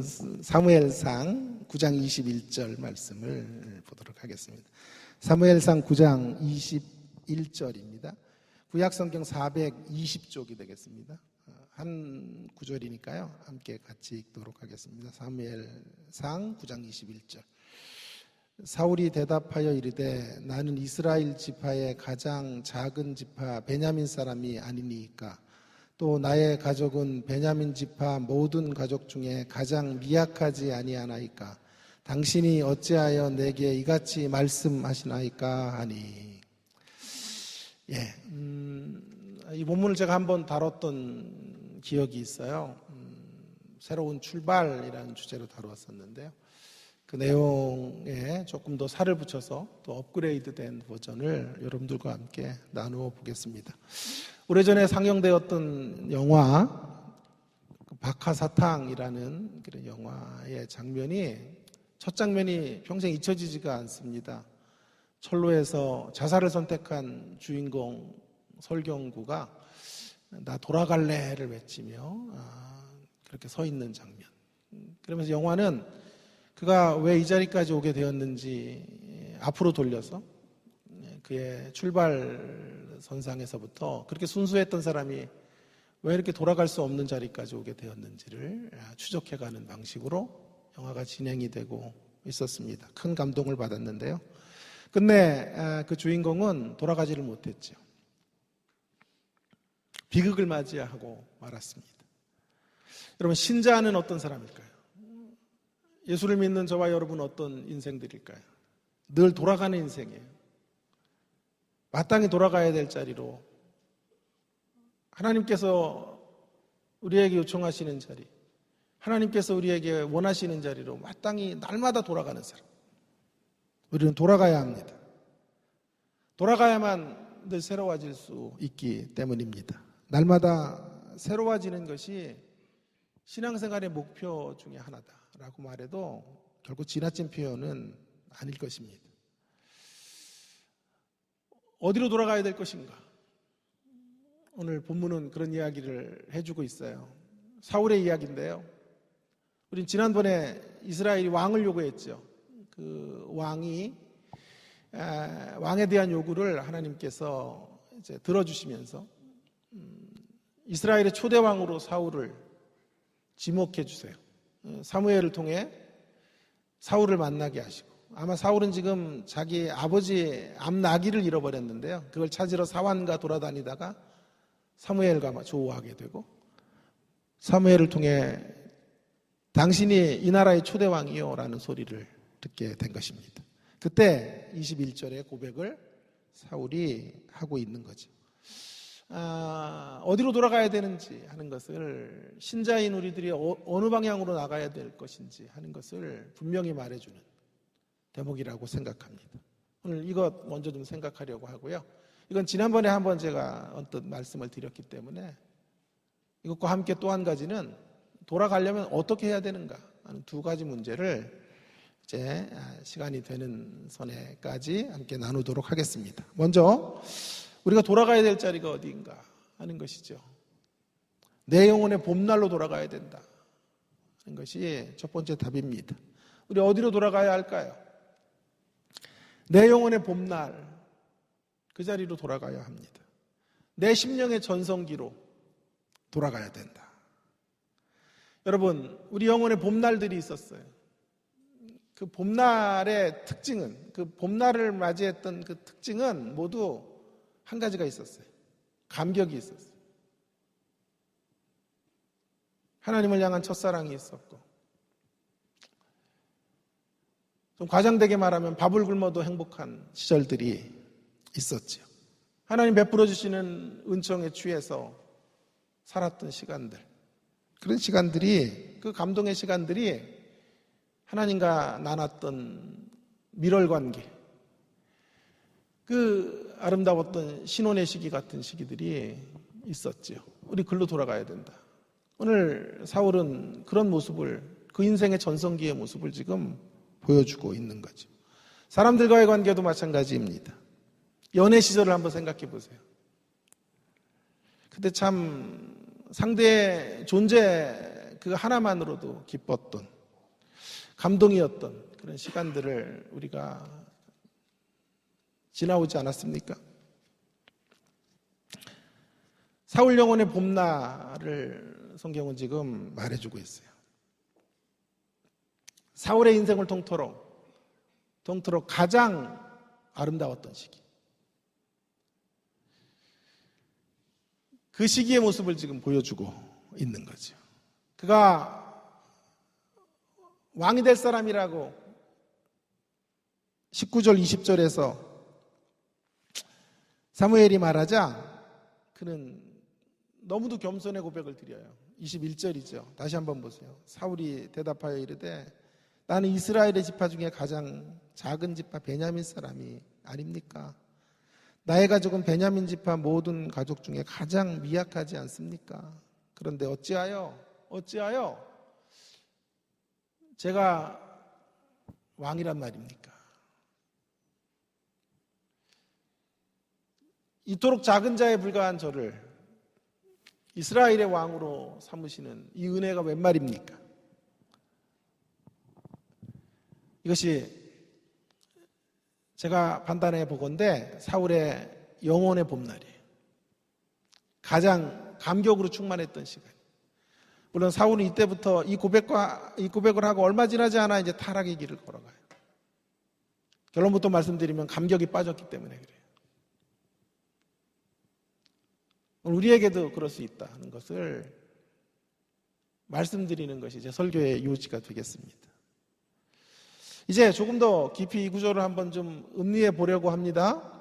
사무엘상 9장 21절 말씀을 보도록 하겠습니다. 사무엘상 9장 21절입니다. 구약성경 420쪽이 되겠습니다. 한 구절이니까요. 함께 같이 읽도록 하겠습니다. 사무엘상 9장 21절. 사울이 대답하여 이르되 나는 이스라엘 지파의 가장 작은 지파 베냐민 사람이 아니니까 또 나의 가족은 베냐민 지파 모든 가족 중에 가장 미약하지 아니하나이까 당신이 어찌하여 내게 이같이 말씀하시나이까 하니. 이 본문을 제가 한번 다뤘던 기억이 있어요. 새로운 출발이라는 주제로 다루었었는데요. 그 내용에 조금 더 살을 붙여서 또 업그레이드된 버전을 여러분들과 함께 나누어 보겠습니다. 오래전에 상영되었던 영화 박하사탕이라는 그런 영화의 장면이 첫 장면이 평생 잊혀지지가 않습니다. 철로에서 자살을 선택한 주인공 설경구가 나 돌아갈래를 외치며 그렇게 서 있는 장면. 그러면서 영화는 그가 왜 이 자리까지 오게 되었는지 앞으로 돌려서 그의 출발선상에서부터 그렇게 순수했던 사람이 왜 이렇게 돌아갈 수 없는 자리까지 오게 되었는지를 추적해가는 방식으로 영화가 진행이 되고 있었습니다. 큰 감동을 받았는데요. 끝내 그 주인공은 돌아가지를 못했죠. 비극을 맞이하고 말았습니다. 여러분, 신자는 어떤 사람일까요? 예수를 믿는 저와 여러분은 어떤 인생들일까요? 늘 돌아가는 인생이에요. 마땅히 돌아가야 될 자리로, 하나님께서 우리에게 요청하시는 자리, 하나님께서 우리에게 원하시는 자리로 마땅히 날마다 돌아가는 사람. 우리는 돌아가야 합니다. 돌아가야만 늘 새로워질 수 있기 때문입니다. 날마다 새로워지는 것이 신앙생활의 목표 중에 하나다라고 말해도 결국 지나친 표현은 아닐 것입니다. 어디로 돌아가야 될 것인가? 오늘 본문은 그런 이야기를 해주고 있어요. 사울의 이야기인데요. 우린 지난번에 이스라엘이 왕을 요구했죠. 그 왕에 대한 요구를 하나님께서 이제 들어주시면서 이스라엘의 초대 왕으로 사울을 지목해 주세요. 사무엘을 통해 사울을 만나게 하시고, 아마 사울은 지금 자기 아버지 암나기를 잃어버렸는데요. 그걸 찾으러 사완과 돌아다니다가 사무엘과 조우하게 되고, 사무엘을 통해 당신이 이 나라의 초대 왕이요 라는 소리를 듣게 된 것입니다. 그때 21절의 고백을 사울이 하고 있는 거죠. 어디로 돌아가야 되는지 하는 것을, 신자인 우리들이 어느 방향으로 나가야 될 것인지 하는 것을 분명히 말해주는 대목이라고 생각합니다. 오늘 이것 먼저 좀 생각하려고 하고요. 이건 지난번에 한번 제가 언뜻 말씀을 드렸기 때문에 이것과 함께 또 한 가지는 돌아가려면 어떻게 해야 되는가 하는 두 가지 문제를 이제 시간이 되는 선에까지 함께 나누도록 하겠습니다. 먼저 우리가 돌아가야 될 자리가 어디인가 하는 것이죠. 내 영혼의 봄날로 돌아가야 된다 하는 것이 첫 번째 답입니다. 우리 어디로 돌아가야 할까요? 내 영혼의 봄날, 그 자리로 돌아가야 합니다. 내 심령의 전성기로 돌아가야 된다. 여러분, 우리 영혼의 봄날들이 있었어요. 그 봄날의 특징은, 그 봄날을 맞이했던 그 특징은 모두 한 가지가 있었어요. 감격이 있었어요. 하나님을 향한 첫사랑이 있었고, 좀 과장되게 말하면 밥을 굶어도 행복한 시절들이 있었죠. 하나님 베풀어 주시는 은총에 취해서 살았던 시간들, 그런 시간들이, 그 감동의 시간들이 하나님과 나눴던 밀월관계, 그 아름다웠던 신혼의 시기 같은 시기들이 있었죠. 우리 글로 돌아가야 된다. 오늘 사울은 그런 모습을, 그 인생의 전성기의 모습을 지금 보여주고 있는 거죠. 사람들과의 관계도 마찬가지입니다. 연애 시절을 한번 생각해 보세요. 그때 참 상대의 존재 그 하나만으로도 기뻤던, 감동이었던 그런 시간들을 우리가 지나오지 않았습니까? 사울 영혼의 봄날을 성경은 지금 말해주고 있어요. 사울의 인생을 통틀어 가장 아름다웠던 시기. 그 시기의 모습을 지금 보여주고 있는 거죠. 그가 왕이 될 사람이라고 19절 20절에서 사무엘이 말하자 그는 너무도 겸손의 고백을 드려요. 21절이죠. 다시 한번 보세요. 사울이 대답하여 이르되 나는 이스라엘의 지파 중에 가장 작은 지파 베냐민 사람이 아닙니까? 나의 가족은 베냐민 지파 모든 가족 중에 가장 미약하지 않습니까? 그런데 어찌하여 제가 왕이란 말입니까? 이토록 작은 자에 불과한 저를 이스라엘의 왕으로 삼으시는 이 은혜가 웬 말입니까? 이것이 제가 판단해 보건대 사울의 영혼의 봄날이에요. 가장 감격으로 충만했던 시간. 물론 사울은 이때부터 이 고백을 하고 얼마 지나지 않아 이제 타락의 길을 걸어가요. 결론부터 말씀드리면 감격이 빠졌기 때문에 그래요. 우리에게도 그럴 수 있다는 것을 말씀드리는 것이 제 설교의 요지가 되겠습니다. 이제 조금 더 깊이 이 구절을 한번 좀 음미해 보려고 합니다.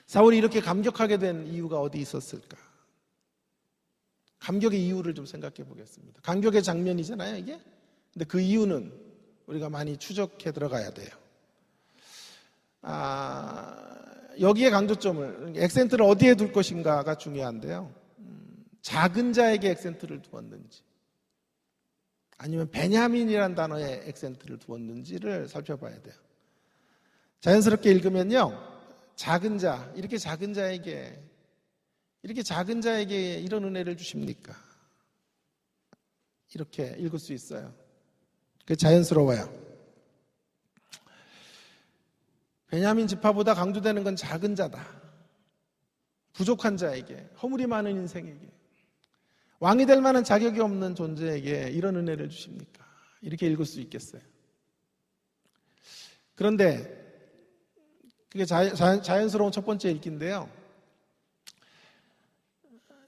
사울이 이렇게 감격하게 된 이유가 어디 있었을까? 감격의 이유를 좀 생각해 보겠습니다. 감격의 장면이잖아요, 이게. 근데 그 이유는 우리가 많이 추적해 들어가야 돼요. 여기에 강조점을, 액센트를 어디에 둘 것인가가 중요한데요. 작은 자에게 액센트를 두었는지 아니면 베냐민이라는 단어에 액센트를 두었는지를 살펴봐야 돼요. 자연스럽게 읽으면요, 작은 자, 이렇게 작은 자에게 이런 은혜를 주십니까? 이렇게 읽을 수 있어요. 그게 자연스러워요. 베냐민 지파보다 강조되는 건 작은 자다. 부족한 자에게, 허물이 많은 인생에게, 왕이 될 만한 자격이 없는 존재에게 이런 은혜를 주십니까? 이렇게 읽을 수 있겠어요. 그런데 그게 자연스러운 첫 번째 읽기인데요.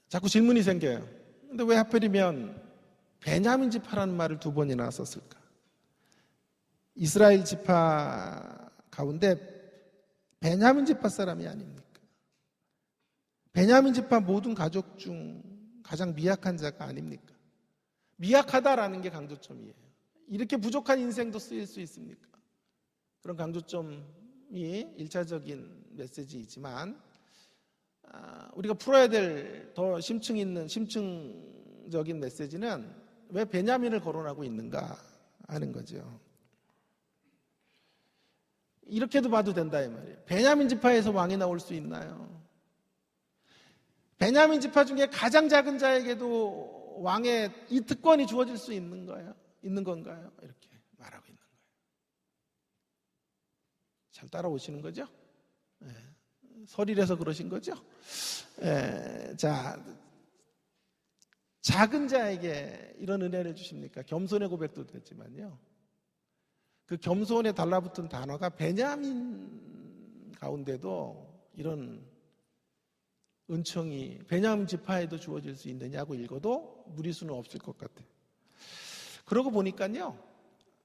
자꾸 질문이 생겨요. 근데 왜 하필이면 베냐민 지파라는 말을 두 번이나 썼을까? 이스라엘 지파 가운데 베냐민 지파 사람이 아닙니까? 베냐민 지파 모든 가족 중 가장 미약한 자가 아닙니까? 미약하다라는 게 강조점이에요. 이렇게 부족한 인생도 쓰일 수 있습니까? 그런 강조점이 1차적인 메시지이지만 우리가 풀어야 될 더 심층적인 메시지는 왜 베냐민을 거론하고 있는가 하는 거죠. 이렇게도 봐도 된다 이 말이에요. 베냐민 지파에서 왕이 나올 수 있나요? 베냐민 지파 중에 가장 작은 자에게도 왕의 이 특권이 주어질 수 있는 건가요? 이렇게 말하고 있는 거예요. 잘 따라오시는 거죠? 네. 설이라서 그러신 거죠? 네. 자, 작은 자에게 이런 은혜를 주십니까? 겸손의 고백도 됐지만요. 그 겸손에 달라붙은 단어가 베냐민 가운데도 이런 은총이 베냐민 지파에도 주어질 수 있느냐고 읽어도 무리수는 없을 것 같아요. 그러고 보니까요,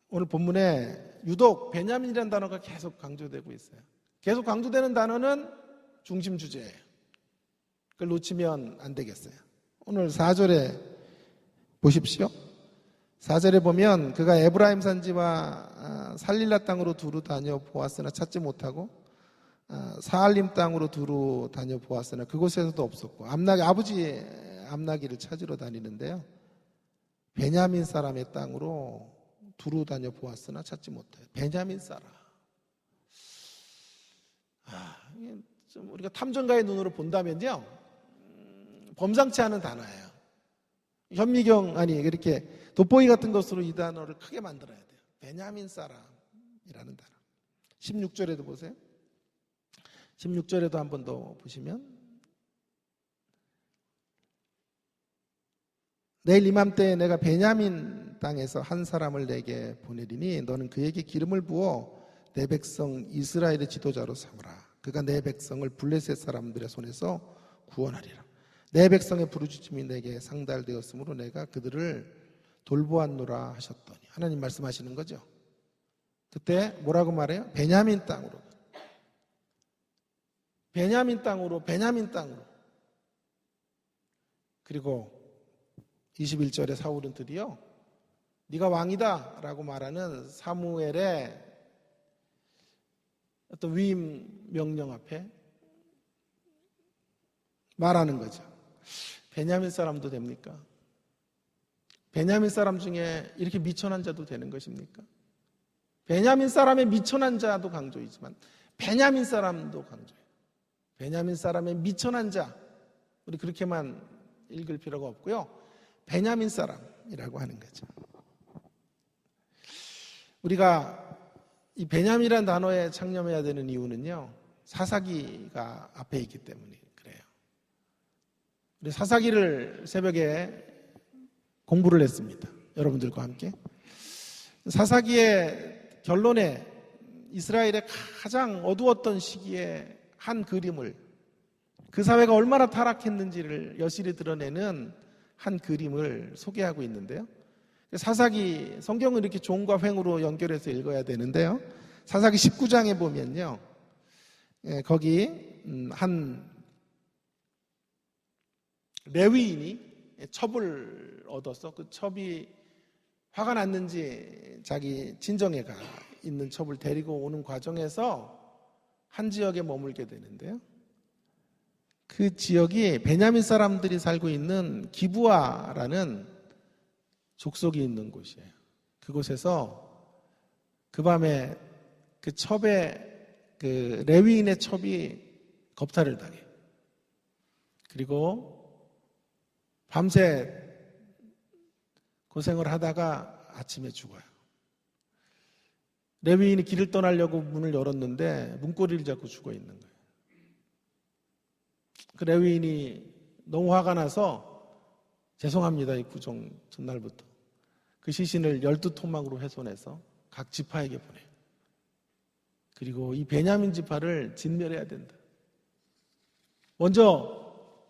오늘 본문에 유독 베냐민이라는 단어가 계속 강조되고 있어요. 계속 강조되는 단어는 중심 주제예요. 그걸 놓치면 안 되겠어요. 오늘 4절에 보십시오. 4절에 보면 그가 에브라임 산지와 살릴라 땅으로 두루 다녀 보았으나 찾지 못하고 사알림 땅으로 두루 다녀 보았으나 그곳에서도 없었고 아버지 암나기를 찾으러 다니는데요. 베냐민 사람의 땅으로 두루 다녀 보았으나 찾지 못해요. 베냐민 사람. 좀 우리가 탐정가의 눈으로 본다면요, 범상치 않은 단어예요. 현미경 아니 이렇게 돋보기 같은 것으로 이 단어를 크게 만들어야 돼요. 베냐민 사람이라는 단어. 16절에도 보세요. 16절에도 한 번 더 보시면 내일 이맘때에 내가 베냐민 땅에서 한 사람을 내게 보내리니 너는 그에게 기름을 부어 내 백성 이스라엘의 지도자로 삼으라. 그가 내 백성을 블레셋 사람들의 손에서 구원하리라. 내 백성의 부르짖음이 내게 상달되었으므로 내가 그들을 돌보았노라 하셨더니 하나님 말씀하시는 거죠. 그때 뭐라고 말해요? 베냐민 땅으로. 베냐민 땅으로. 그리고 21절에 사울은 드디어 네가 왕이다 라고 말하는 사무엘의 어떤 위임 명령 앞에 말하는 거죠. 베냐민 사람도 됩니까? 베냐민 사람 중에 이렇게 미천한 자도 되는 것입니까? 베냐민 사람의 미천한 자도 강조이지만 베냐민 사람도 강조해요. 베냐민 사람의 미천한 자, 우리 그렇게만 읽을 필요가 없고요. 베냐민 사람이라고 하는 거죠. 우리가 이 베냐민이라는 단어에 창념해야 되는 이유는요, 사사기가 앞에 있기 때문에 그래요. 우리 사사기를 새벽에 공부를 했습니다. 여러분들과 함께. 사사기의 결론에 이스라엘의 가장 어두웠던 시기에 한 그림을, 그 사회가 얼마나 타락했는지를 여실히 드러내는 한 그림을 소개하고 있는데요. 사사기, 성경은 이렇게 종과 횡으로 연결해서 읽어야 되는데요. 사사기 19장에 보면요, 거기 한 레위인이 첩을 얻어서 그 첩이 화가 났는지 자기 친정에 가 있는 첩을 데리고 오는 과정에서 한 지역에 머물게 되는데요. 그 지역이 베냐민 사람들이 살고 있는 기브아라는 족속이 있는 곳이에요. 그곳에서 그 밤에 그 첩의, 그 레위인의 첩이 겁탈을 당해요. 그리고 밤새 고생을 하다가 아침에 죽어요. 레위인이 길을 떠나려고 문을 열었는데 문고리를 잡고 죽어 있는 거예요. 그 레위인이 너무 화가 나서 죄송합니다, 이 구종 전날부터 그 시신을 12토막으로 훼손해서 각 지파에게 보내요. 그리고 이 베냐민 지파를 진멸해야 된다. 먼저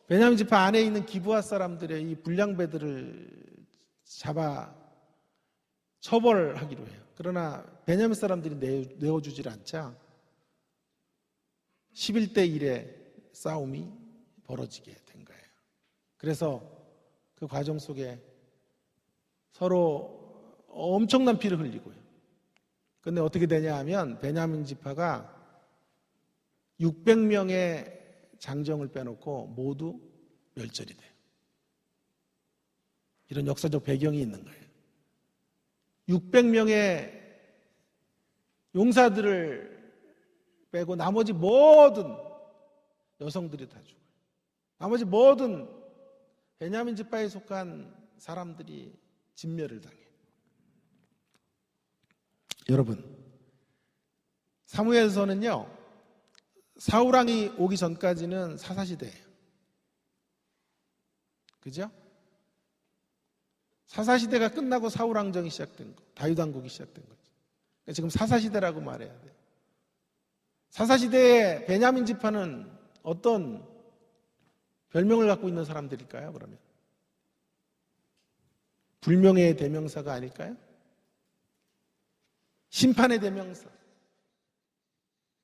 베냐민 지파 안에 있는 기브아 사람들의 이 불량배들을 잡아 처벌하기로 해요. 그러나 베냐민 사람들이 내어주질 않자 11대 1의 싸움이 벌어지게 된 거예요. 그래서 그 과정 속에 서로 엄청난 피를 흘리고요. 근데 어떻게 되냐 하면 베냐민 지파가 600명의 장정을 빼놓고 모두 멸절이 돼요. 이런 역사적 배경이 있는 거예요. 600명의 용사들을 빼고 나머지 모든 여성들이 다 죽어요. 나머지 모든 베냐민 지파에 속한 사람들이 진멸을 당해요. 여러분, 사무엘서는요, 사울왕이 오기 전까지는 사사시대예요. 그죠? 사사시대가 끝나고 사울왕정이 시작된 거, 다윗왕국이 시작된 거죠. 그러니까 지금 사사시대라고 말해야 돼요. 사사시대의 베냐민 지파는 어떤 별명을 갖고 있는 사람들일까요, 그러면? 불명예의 대명사가 아닐까요? 심판의 대명사,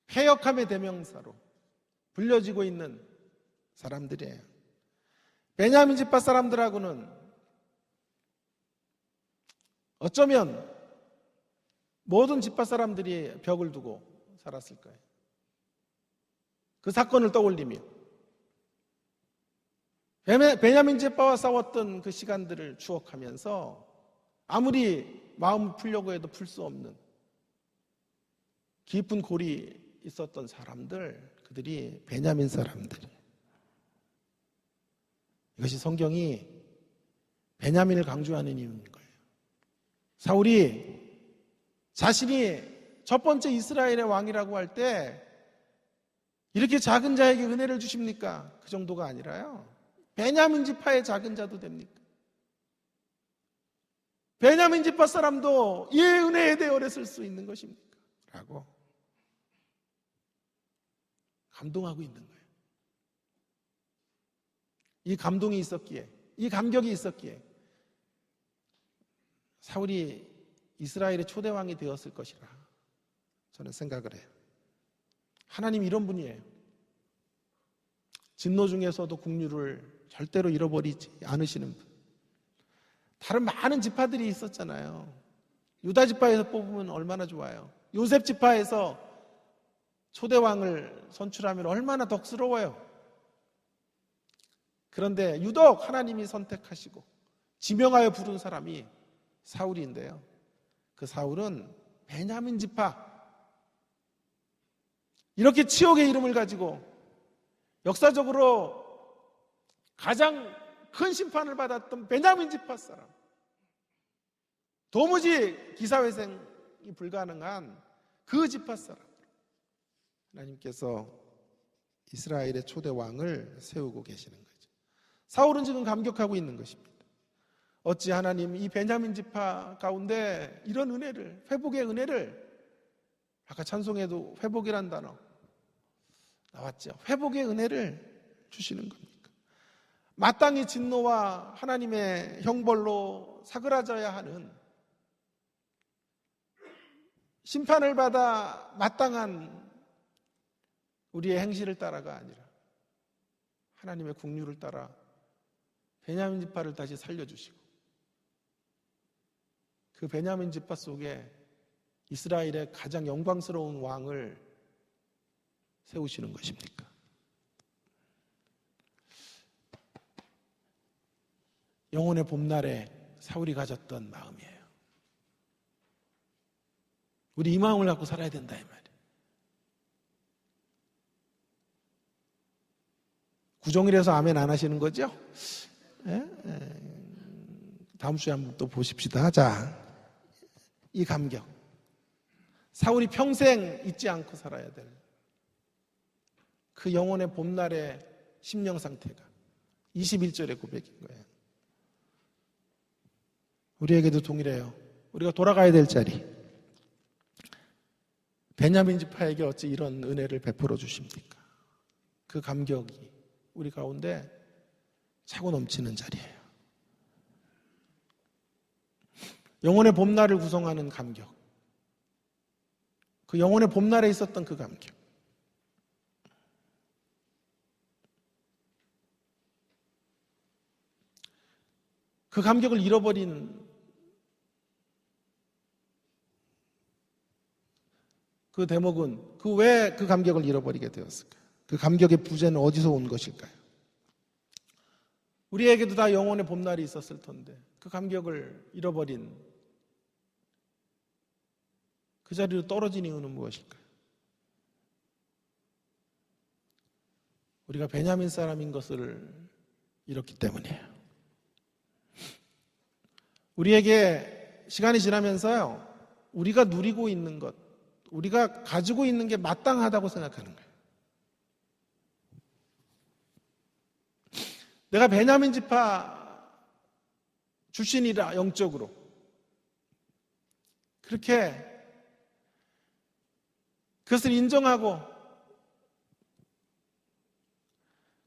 패역함의 대명사로 불려지고 있는 사람들이에요. 베냐민 지파 사람들하고는 어쩌면 모든 지파 사람들이 벽을 두고 살았을 거예요. 그 사건을 떠올리며 베냐민 지파와 싸웠던 그 시간들을 추억하면서 아무리 마음을 풀려고 해도 풀 수 없는 깊은 골이 있었던 사람들, 그들이 베냐민 사람들이에요. 이것이 성경이 베냐민을 강조하는 이유인 거예요. 사울이 자신이 첫 번째 이스라엘의 왕이라고 할 때 이렇게 작은 자에게 은혜를 주십니까? 그 정도가 아니라요. 베냐민 지파의 작은 자도 됩니까? 베냐민 지파 사람도 이 은혜에 대해 오래 쓸 수 있는 것입니까? 라고 감동하고 있는 거예요. 이 감동이 있었기에, 이 감격이 있었기에 사울이 이스라엘의 초대왕이 되었을 것이라 저는 생각을 해요. 하나님 이런 분이에요. 진노 중에서도 국류를 절대로 잃어버리지 않으시는 분. 다른 많은 지파들이 있었잖아요. 유다 지파에서 뽑으면 얼마나 좋아요. 요셉 지파에서 초대왕을 선출하면 얼마나 덕스러워요. 그런데 유독 하나님이 선택하시고 지명하여 부른 사람이 사울인데요. 그 사울은 베냐민 지파, 이렇게 치욕의 이름을 가지고 역사적으로 가장 큰 심판을 받았던 베냐민 지파 사람, 도무지 기사회생이 불가능한 그 지파 사람, 하나님께서 이스라엘의 초대 왕을 세우고 계시는 거죠. 사울은 지금 감격하고 있는 것입니다. 어찌 하나님 이 베냐민 지파 가운데 이런 은혜를, 회복의 은혜를, 아까 찬송에도 회복이란 단어 나왔죠. 회복의 은혜를 주시는 겁니까? 마땅히 진노와 하나님의 형벌로 사그라져야 하는, 심판을 받아 마땅한 우리의 행실을 따라가 아니라 하나님의 국류를 따라 베냐민 지파를 다시 살려주시고 그 베냐민 지파 속에 이스라엘의 가장 영광스러운 왕을 세우시는 것입니까? 영혼의 봄날에 사울이 가졌던 마음이에요. 우리 이 마음을 갖고 살아야 된다 이 말이에요. 구정일에서 아멘 안 하시는 거죠? 다음 주에 한번 또 보십시다. 자, 이 감격, 사울이 평생 잊지 않고 살아야 될 그 영혼의 봄날의 심령 상태가 21절의 고백인 거예요. 우리에게도 동일해요. 우리가 돌아가야 될 자리, 베냐민 지파에게 어찌 이런 은혜를 베풀어 주십니까? 그 감격이 우리 가운데 차고 넘치는 자리예요. 영혼의 봄날을 구성하는 감격, 그 영혼의 봄날에 있었던 그 감격, 그 감격을 잃어버린 그 대목은 왜 그 감격을 잃어버리게 되었을까요? 그 감격의 부재는 어디서 온 것일까요? 우리에게도 다 영혼의 봄날이 있었을 텐데 그 감격을 잃어버린 그 자리로 떨어진 이유는 무엇일까요? 우리가 베냐민 사람인 것을 잃었기 때문이에요. 우리에게 시간이 지나면서요, 우리가 누리고 있는 것, 우리가 가지고 있는 게 마땅하다고 생각하는 거예요. 내가 베냐민 지파 출신이라 영적으로 그렇게 그것을 인정하고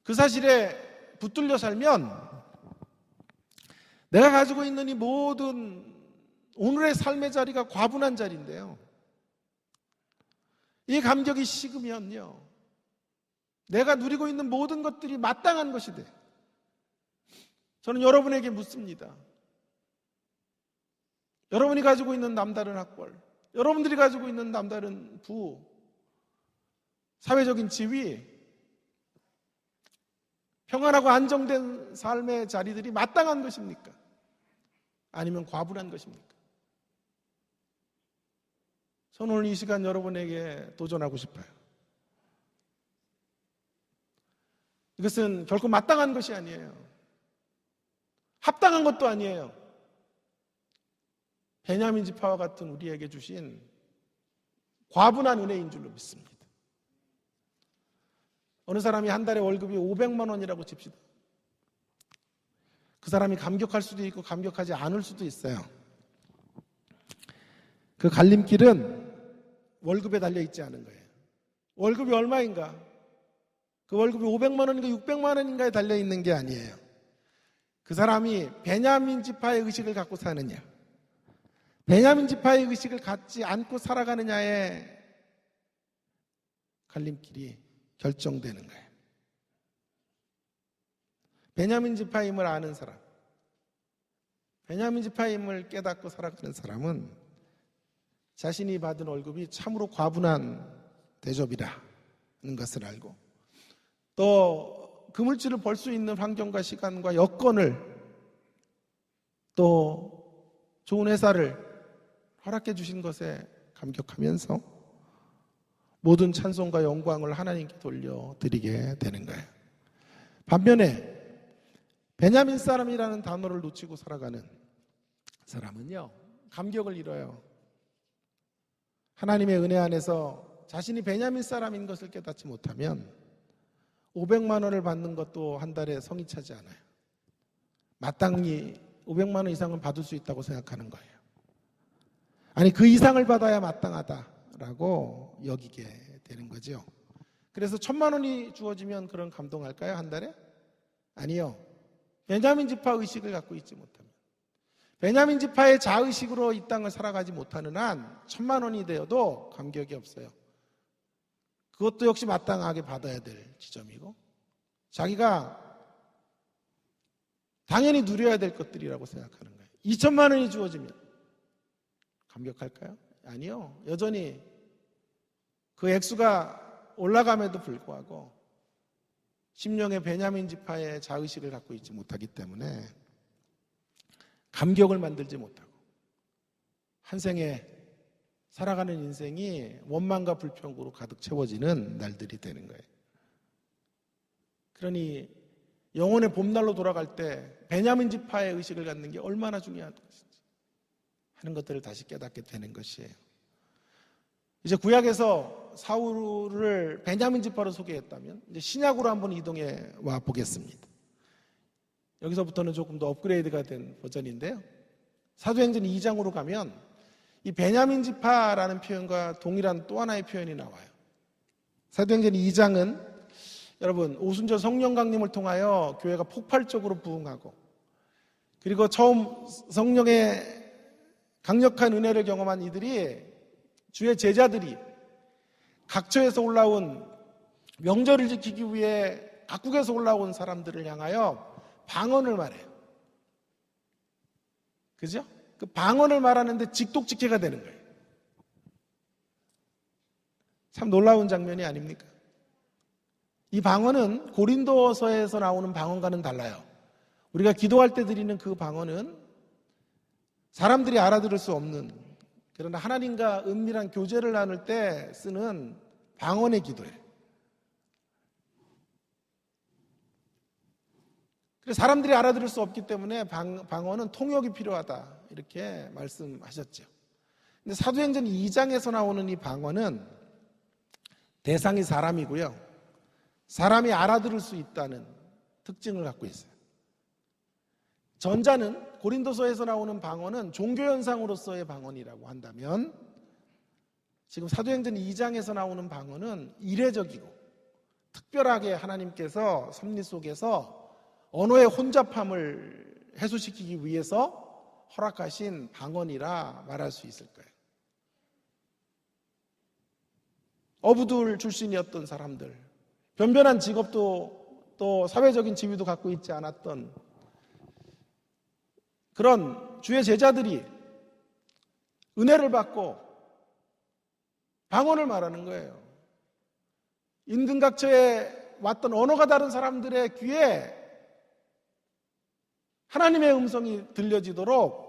그 사실에 붙들려 살면 내가 가지고 있는 이 모든 오늘의 삶의 자리가 과분한 자리인데요, 이 감격이 식으면요, 내가 누리고 있는 모든 것들이 마땅한 것이 돼. 저는 여러분에게 묻습니다. 여러분이 가지고 있는 남다른 학벌, 여러분들이 가지고 있는 남다른 부호, 사회적인 지위, 평안하고 안정된 삶의 자리들이 마땅한 것입니까? 아니면 과분한 것입니까? 저는 오늘 이 시간 여러분에게 도전하고 싶어요. 이것은 결코 마땅한 것이 아니에요. 합당한 것도 아니에요. 베냐민 지파와 같은 우리에게 주신 과분한 은혜인 줄로 믿습니다. 어느 사람이 한 달에 월급이 500만 원이라고 칩시다. 그 사람이 감격할 수도 있고 감격하지 않을 수도 있어요. 그 갈림길은 월급에 달려있지 않은 거예요. 월급이 얼마인가? 그 월급이 500만 원인가 600만 원인가에 달려있는 게 아니에요. 그 사람이 베냐민 지파의 의식을 갖고 사느냐, 베냐민 지파의 의식을 갖지 않고 살아가느냐의 갈림길이 결정되는 거예요. 베냐민 지파임을 아는 사람, 베냐민 지파임을 깨닫고 살아가는 사람은 자신이 받은 월급이 참으로 과분한 대접이라는 것을 알고, 또 그 물질을 벌 수 있는 환경과 시간과 여건을, 또 좋은 회사를 허락해 주신 것에 감격하면서 모든 찬송과 영광을 하나님께 돌려드리게 되는 거예요. 반면에 베냐민 사람이라는 단어를 놓치고 살아가는 사람은요, 감격을 잃어요. 하나님의 은혜 안에서 자신이 베냐민 사람인 것을 깨닫지 못하면 500만 원을 받는 것도 한 달에 성이 차지 않아요. 마땅히 500만 원 이상은 받을 수 있다고 생각하는 거예요. 아니, 그 이상을 받아야 마땅하다라고 여기게 되는 거죠. 그래서 1000만 원이 주어지면 그런 감동할까요? 한 달에? 아니요. 베냐민 지파 의식을 갖고 있지 못하면, 베냐민 지파의 자의식으로 이 땅을 살아가지 못하는 한 1000만 원이 되어도 감격이 없어요. 그것도 역시 마땅하게 받아야 될 지점이고, 자기가 당연히 누려야 될 것들이라고 생각하는 거예요. 2000만 원이 주어지면 감격할까요? 아니요. 여전히 그 액수가 올라감에도 불구하고 심령의 베냐민 지파의 자의식을 갖고 있지 못하기 때문에 감격을 만들지 못하고 한 생에 살아가는 인생이 원망과 불평으로 가득 채워지는 날들이 되는 거예요. 그러니 영혼의 봄날로 돌아갈 때 베냐민 지파의 의식을 갖는 게 얼마나 중요한 것인지 하는 것들을 다시 깨닫게 되는 것이에요. 이제 구약에서 사울을 베냐민 지파로 소개했다면 이제 신약으로 한번 이동해 와 보겠습니다. 여기서부터는 조금 더 업그레이드가 된 버전인데요. 사도행전 2장으로 가면 이 베냐민 지파라는 표현과 동일한 또 하나의 표현이 나와요. 사도행전 2장은 여러분, 오순절 성령 강림을 통하여 교회가 폭발적으로 부흥하고, 그리고 처음 성령의 강력한 은혜를 경험한 이들이, 주의 제자들이 각처에서 올라온, 명절을 지키기 위해 각국에서 올라온 사람들을 향하여 방언을 말해요. 그죠? 그 방언을 말하는데 직독직해가 되는 거예요. 참 놀라운 장면이 아닙니까? 이 방언은 고린도서에서 나오는 방언과는 달라요. 우리가 기도할 때 드리는 그 방언은 사람들이 알아들을 수 없는, 그러나 하나님과 은밀한 교제를 나눌 때 쓰는 방언의 기도예요. 그래서 사람들이 알아들을 수 없기 때문에 방언은 통역이 필요하다, 이렇게 말씀하셨죠. 근데 사도행전 2장에서 나오는 이 방언은 대상이 사람이고요, 사람이 알아들을 수 있다는 특징을 갖고 있어요. 전자는, 고린도서에서 나오는 방언은 종교현상으로서의 방언이라고 한다면, 지금 사도행전 2장에서 나오는 방언은 이례적이고 특별하게 하나님께서 섭리 속에서 언어의 혼잡함을 해소시키기 위해서 허락하신 방언이라 말할 수 있을 거예요. 어부들 출신이었던 사람들, 변변한 직업도 또 사회적인 지위도 갖고 있지 않았던 그런 주의 제자들이 은혜를 받고 방언을 말하는 거예요. 인근각처에 왔던 언어가 다른 사람들의 귀에 하나님의 음성이 들려지도록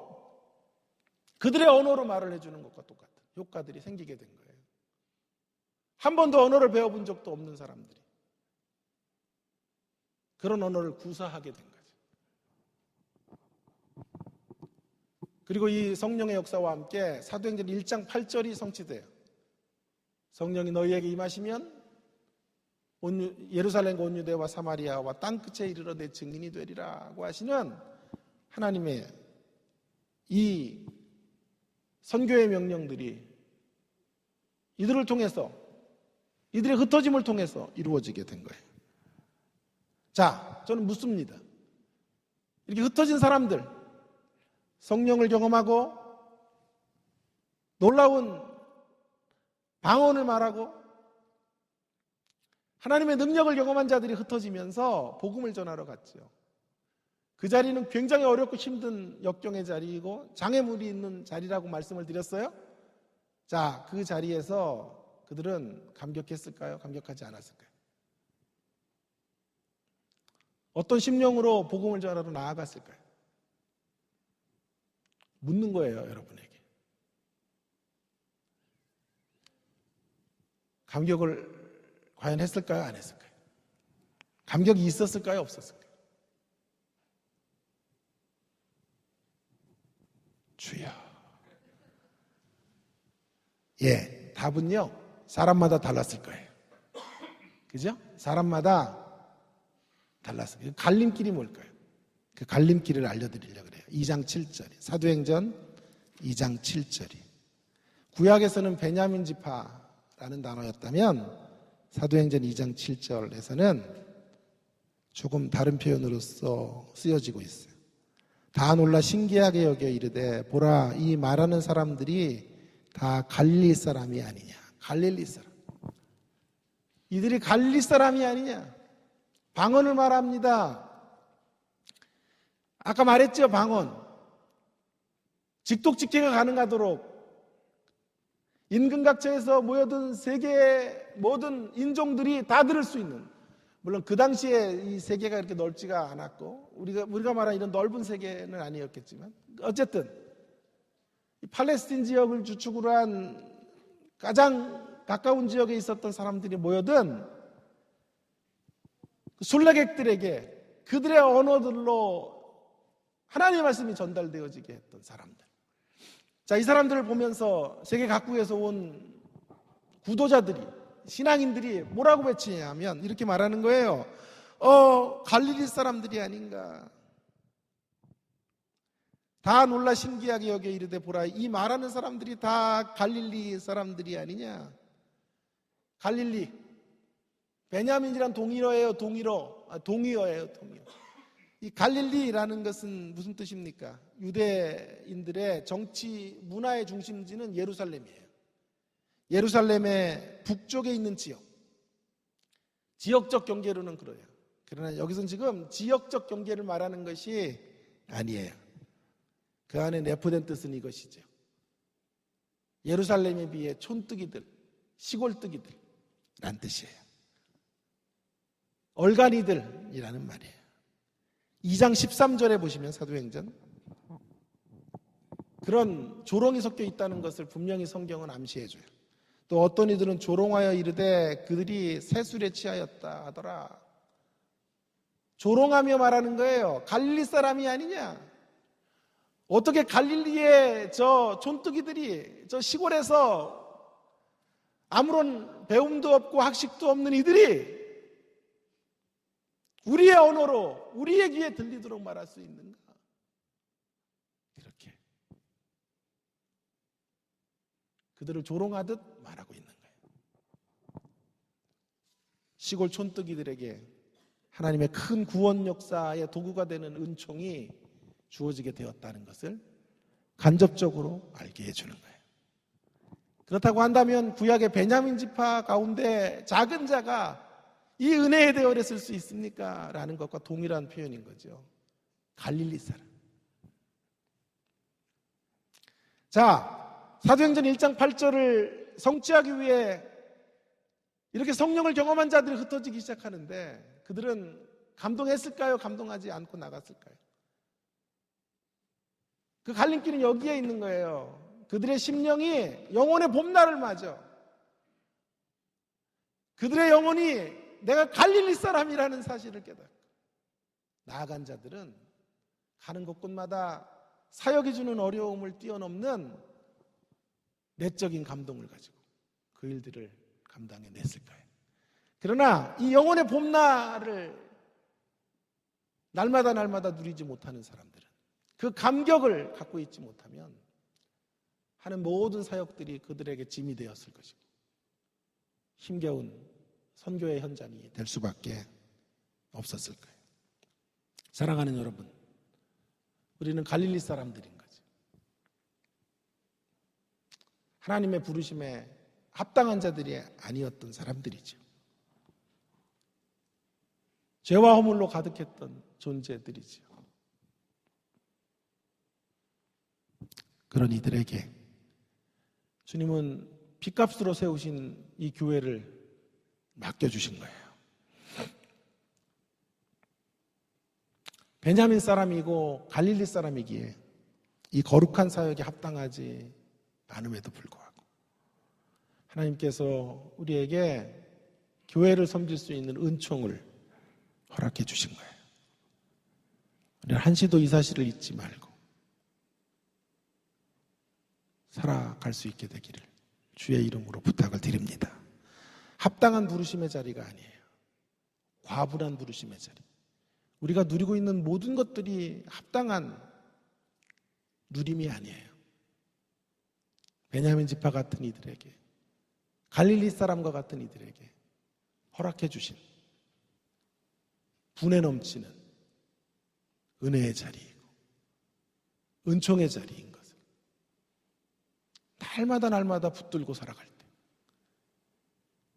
그들의 언어로 말을 해주는 것과 똑같은 효과들이 생기게 된 거예요. 한 번도 언어를 배워본 적도 없는 사람들이 그런 언어를 구사하게 된 거죠. 그리고 이 성령의 역사와 함께 사도행전 1장 8절이 성취돼요. 성령이 너희에게 임하시면 예루살렘과 온 유대와 사마리아와 땅끝에 이르러 내 증인이 되리라고 하시는 하나님의 이 선교의 명령들이 이들을 통해서, 이들의 흩어짐을 통해서 이루어지게 된 거예요. 자, 저는 묻습니다. 이렇게 흩어진 사람들, 성령을 경험하고 놀라운 방언을 말하고 하나님의 능력을 경험한 자들이 흩어지면서 복음을 전하러 갔죠. 그 자리는 굉장히 어렵고 힘든 역경의 자리이고 장애물이 있는 자리라고 말씀을 드렸어요. 자, 그 자리에서 그들은 감격했을까요? 감격하지 않았을까요? 어떤 심령으로 복음을 전하러 나아갔을까요? 묻는 거예요, 여러분에게. 감격을 과연 했을까요? 안 했을까요? 감격이 있었을까요? 없었을까요? 주여. 예, 답은요, 사람마다 달랐을 거예요. 그죠? 사람마다 달랐을 거예요. 갈림길이 뭘까요? 그 갈림길을 알려드리려고 그래요. 2장 7절이. 사도행전 2장 7절이. 구약에서는 베냐민 지파라는 단어였다면 사도행전 2장 7절에서는 조금 다른 표현으로서 쓰여지고 있어요. 다 놀라 신기하게 여겨 이르되 보라 이 말하는 사람들이 다 갈릴리 사람이 아니냐. 갈릴리 사람. 이들이 갈릴리 사람이 아니냐. 방언을 말합니다. 아까 말했죠, 방언. 직독직계가 가능하도록 임금각처에서 모여든 세계의 모든 인종들이 다 들을 수 있는, 물론 그 당시에 이 세계가 이렇게 넓지가 않았고 우리가 말하는 이런 넓은 세계는 아니었겠지만 어쨌든 이 팔레스틴 지역을 주축으로 한 가장 가까운 지역에 있었던 사람들이 모여든 그 순례객들에게 그들의 언어들로 하나님의 말씀이 전달되어지게 했던 사람들. 자, 이 사람들을 보면서 세계 각국에서 온 구도자들이, 신앙인들이 뭐라고 외치냐면 이렇게 말하는 거예요. 갈릴리 사람들이 아닌가. 다 놀라 신기하게 여겨 이르되 보라 이 말하는 사람들이 다 갈릴리 사람들이 아니냐. 갈릴리, 베냐민이란 동의어예요. 동의어예요. 이 갈릴리라는 것은 무슨 뜻입니까? 유대인들의 정치 문화의 중심지는 예루살렘이에요. 예루살렘의 북쪽에 있는 지역적 경계로는 그래요. 그러나 여기서는 지금 지역적 경계를 말하는 것이 아니에요. 그 안에 내포된 뜻은 이것이죠. 예루살렘에 비해 촌뜨기들, 시골뜨기들란 뜻이에요. 얼간이들이라는 말이에요. 2장 13절에 보시면 사도행전 그런 조롱이 섞여 있다는 것을 분명히 성경은 암시해줘요. 또 어떤 이들은 조롱하여 이르되 그들이 새술에 취하였다 하더라. 조롱하며 말하는 거예요. 갈릴리 사람이 아니냐. 어떻게 갈릴리의 저 촌뜨기들이 저 시골에서 아무런 배움도 없고 학식도 없는 이들이 우리의 언어로 우리의 귀에 들리도록 말할 수 있는가? 이렇게 그들을 조롱하듯 말하고 있는 거예요. 시골 촌뜨기들에게 하나님의 큰 구원 역사의 도구가 되는 은총이 주어지게 되었다는 것을 간접적으로 알게 해주는 거예요. 그렇다고 한다면 구약의 베냐민 지파 가운데 작은 자가 이 은혜의 대열에 쓸 수 있습니까? 라는 것과 동일한 표현인 거죠. 갈릴리 사람. 자, 사도행전 1장 8절을 성취하기 위해 이렇게 성령을 경험한 자들이 흩어지기 시작하는데 그들은 감동했을까요? 감동하지 않고 나갔을까요? 그 갈림길은 여기에 있는 거예요. 그들의 심령이 영혼의 봄날을 맞아. 그들의 영혼이 내가 갈릴리 사람이라는 사실을 깨닫고 나아간 자들은 가는 곳곳마다 사역이 주는 어려움을 뛰어넘는 내적인 감동을 가지고 그 일들을 감당해냈을 거예요. 그러나 이 영혼의 봄날을 날마다 누리지 못하는 사람들은, 그 감격을 갖고 있지 못하면 하는 모든 사역들이 그들에게 짐이 되었을 것이고 힘겨운 선교의 현장이 될 수밖에 없었을 거예요. 사랑하는 여러분, 우리는 갈릴리 사람들인 거죠. 하나님의 부르심에 합당한 자들이 아니었던 사람들이죠. 죄와 허물로 가득했던 존재들이죠. 그런 이들에게 주님은 빚값으로 세우신 이 교회를 맡겨주신 거예요. 베냐민 사람이고 갈릴리 사람이기에 이 거룩한 사역에 합당하지 않음에도 불구하고 하나님께서 우리에게 교회를 섬길 수 있는 은총을 허락해 주신 거예요. 우리는 한시도 이 사실을 잊지 말고 살아갈 수 있게 되기를 주의 이름으로 부탁을 드립니다. 합당한 부르심의 자리가 아니에요. 과분한 부르심의 자리. 우리가 누리고 있는 모든 것들이 합당한 누림이 아니에요. 베냐민 지파 같은 이들에게, 갈릴리 사람과 같은 이들에게 허락해 주신 분에 넘치는 은혜의 자리이고 은총의 자리인 것을 날마다 붙들고 살아갈 때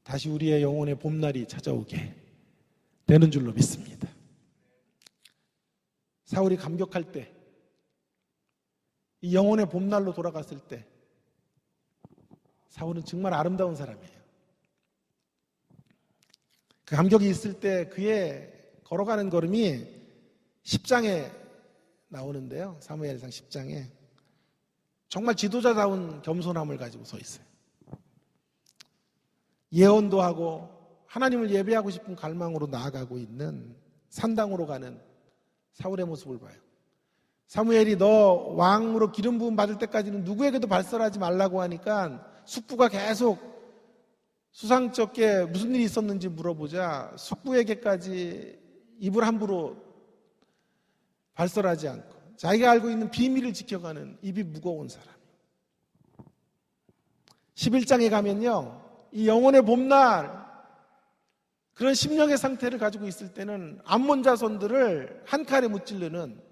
다시 우리의 영혼의 봄날이 찾아오게 되는 줄로 믿습니다. 사울이 감격할 때, 이 영혼의 봄날로 돌아갔을 때 사울은 정말 아름다운 사람이에요. 그 감격이 있을 때 그의 걸어가는 걸음이 10장에 나오는데요. 사무엘상 10장에 정말 지도자다운 겸손함을 가지고 서 있어요. 예언도 하고 하나님을 예배하고 싶은 갈망으로 나아가고 있는 산당으로 가는 사울의 모습을 봐요. 사무엘이 너 왕으로 기름 부음 받을 때까지는 누구에게도 발설하지 말라고 하니까 숙부가 계속 수상쩍게 무슨 일이 있었는지 물어보자 숙부에게까지 입을 함부로 발설하지 않고 자기가 알고 있는 비밀을 지켜가는 입이 무거운 사람. 11장에 가면요, 이 영혼의 봄날, 그런 심령의 상태를 가지고 있을 때는 암몬 자손들을 한 칼에 무찌르는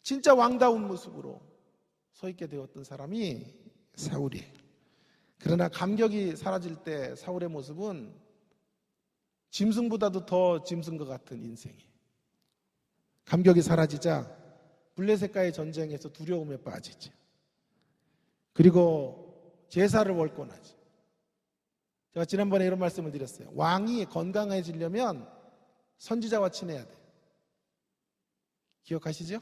진짜 왕다운 모습으로 서 있게 되었던 사람이 사울이에요. 그러나 감격이 사라질 때 사울의 모습은 짐승보다도 더 짐승 것 같은 인생이에요. 감격이 사라지자 블레셋과의 전쟁에서 두려움에 빠지죠. 그리고 제사를 월권하죠. 제가 지난번에 이런 말씀을 드렸어요. 왕이 건강해지려면 선지자와 친해야 돼요. 기억하시죠?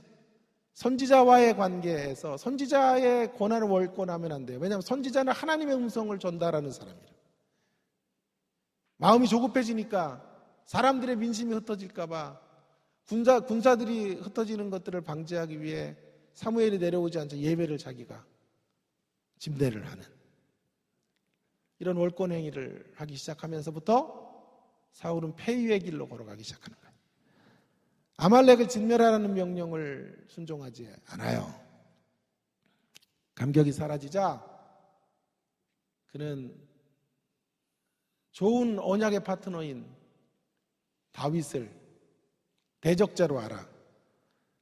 선지자와의 관계에서 선지자의 권한을 월권하면 안 돼요. 왜냐하면 선지자는 하나님의 음성을 전달하는 사람이라. 마음이 조급해지니까 사람들의 민심이 흩어질까 봐 군사들이 흩어지는 것들을 방지하기 위해 사무엘이 내려오지 않자 예배를 자기가 집례를 하는 이런 월권 행위를 하기 시작하면서부터 사울은 폐위의 길로 걸어가기 시작하는 거예요. 아말렉을 진멸하라는 명령을 순종하지 않아요. 감격이 사라지자 그는 좋은 언약의 파트너인 다윗을 대적자로 알아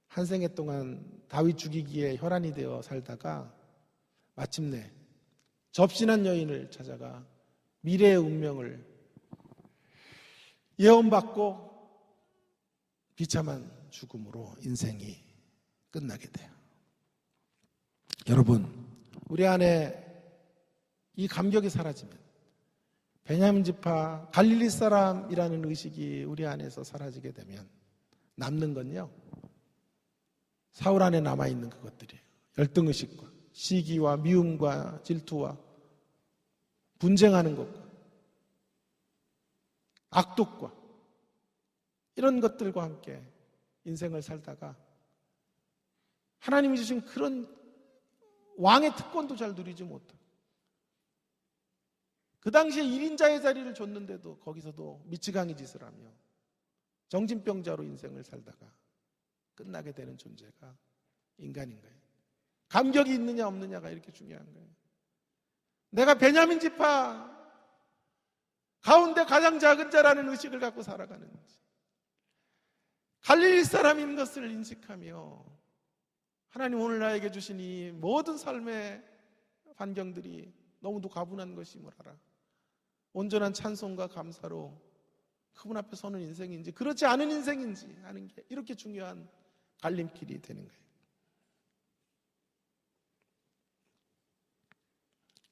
한 생애 동안 다윗 죽이기에 혈안이 되어 살다가 마침내 접신한 여인을 찾아가 미래의 운명을 예언받고 비참한 죽음으로 인생이 끝나게 돼요. 여러분, 우리 안에 이 감격이 사라지면 베냐민 지파 갈릴리 사람이라는 의식이 우리 안에서 사라지게 되면 남는 건요, 사울 안에 남아있는 그것들이에요. 열등의식과 시기와 미움과 질투와 분쟁하는 것과 악독과 이런 것들과 함께 인생을 살다가 하나님이 주신 그런 왕의 특권도 잘 누리지 못하고 그 당시에 1인자의 자리를 줬는데도 거기서도 미치광이 짓을 하며 정신병자로 인생을 살다가 끝나게 되는 존재가 인간인 거예요. 감격이 있느냐 없느냐가 이렇게 중요한 거예요. 내가 베냐민 지파 가운데 가장 작은 자라는 의식을 갖고 살아가는지, 갈릴리 사람인 것을 인식하며 하나님 오늘 나에게 주신 이 모든 삶의 환경들이 너무도 가분한 것임을 알아 온전한 찬송과 감사로 그분 앞에 서는 인생인지 그렇지 않은 인생인지 하는 게 이렇게 중요한 갈림길이 되는 거예요.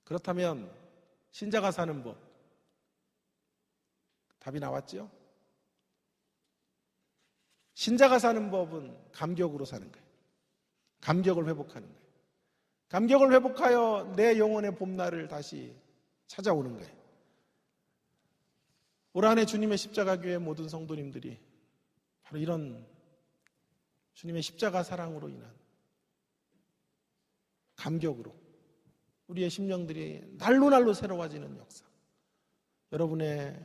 그렇다면 신자가 사는 법, 답이 나왔죠? 신자가 사는 법은 감격으로 사는 거예요. 감격을 회복하는 거예요. 감격을 회복하여 내 영혼의 봄날을 다시 찾아오는 거예요. 올 한해 주님의 십자가 교회 모든 성도님들이 바로 이런 주님의 십자가 사랑으로 인한 감격으로 우리의 심령들이 날로 새로워지는 역사, 여러분의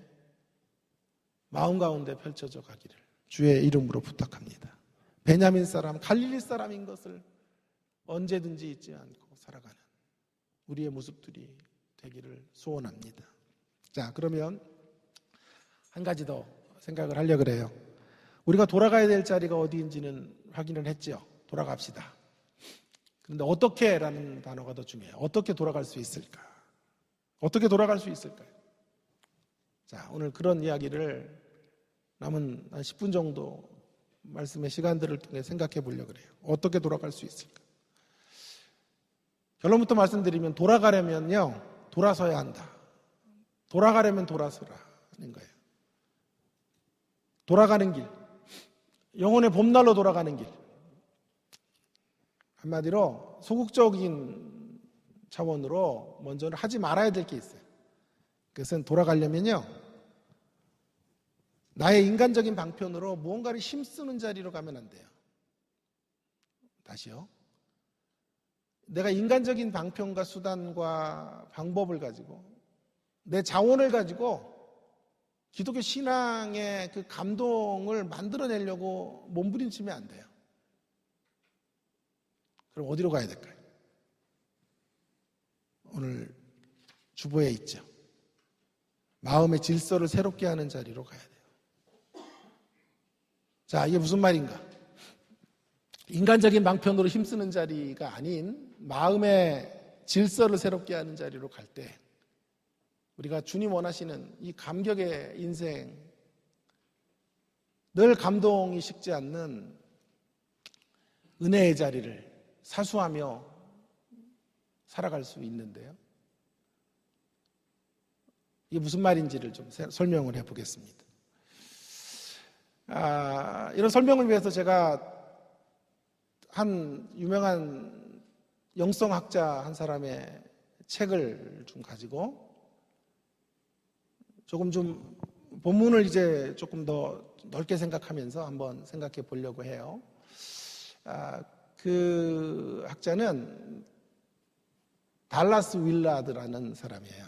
마음 가운데 펼쳐져 가기를 주의 이름으로 부탁합니다. 베냐민 사람, 갈릴리 사람인 것을 언제든지 잊지 않고 살아가는 우리의 모습들이 되기를 소원합니다. 자, 그러면 한 가지 더 생각을 하려고 그래요. 우리가 돌아가야 될 자리가 어디인지는 확인을 했죠. 돌아갑시다. 그런데 어떻게라는 단어가 더 중요해요. 어떻게 돌아갈 수 있을까? 어떻게 돌아갈 수 있을까요? 자, 오늘 그런 이야기를 남은 한 10분 정도 말씀의 시간들을 통해 생각해 보려고 그래요. 어떻게 돌아갈 수 있을까? 결론부터 말씀드리면 돌아가려면요, 돌아서야 한다. 돌아가려면 돌아서라 하는 거예요. 돌아가는 길, 영혼의 봄날로 돌아가는 길. 한마디로 소극적인 차원으로 먼저는 하지 말아야 될 게 있어요. 그것은 돌아가려면요, 나의 인간적인 방편으로 무언가를 힘쓰는 자리로 가면 안 돼요. 다시요. 내가 인간적인 방편과 수단과 방법을 가지고 내 자원을 가지고 기독교 신앙의 그 감동을 만들어내려고 몸부림치면 안 돼요. 그럼 어디로 가야 될까요? 오늘 주보에 있죠. 마음의 질서를 새롭게 하는 자리로 가야 돼요. 자, 이게 무슨 말인가? 인간적인 방편으로 힘쓰는 자리가 아닌 마음의 질서를 새롭게 하는 자리로 갈 때 우리가 주님 원하시는 이 감격의 인생, 늘 감동이 식지 않는 은혜의 자리를 사수하며 살아갈 수 있는데요. 이게 무슨 말인지를 좀 설명을 해보겠습니다. 이런 설명을 위해서 제가 한 유명한 영성학자 한 사람의 책을 좀 가지고 조금 좀 본문을 이제 조금 더 넓게 생각하면서 한번 생각해 보려고 해요. 그 학자는 달라스 윌라드라는 사람이에요.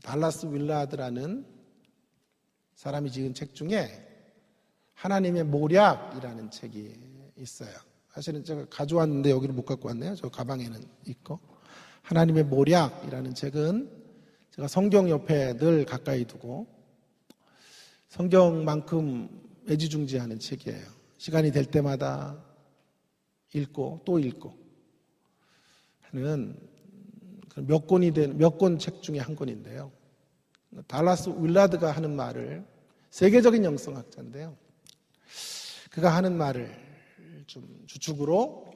달라스 윌라드라는 사람이 지은 책 중에 하나님의 모략이라는 책이 있어요. 사실은 제가 가져왔는데 여기를 못 갖고 왔네요. 저 가방에는 있고. 하나님의 모략이라는 책은 제가 성경 옆에 늘 가까이 두고 성경만큼 애지중지하는 책이에요. 시간이 될 때마다 읽고 또 읽고 하는 몇 권 책 중에 한 권인데요. 달라스 윌라드가 하는 말을, 세계적인 영성학자인데요, 그가 하는 말을 좀 주축으로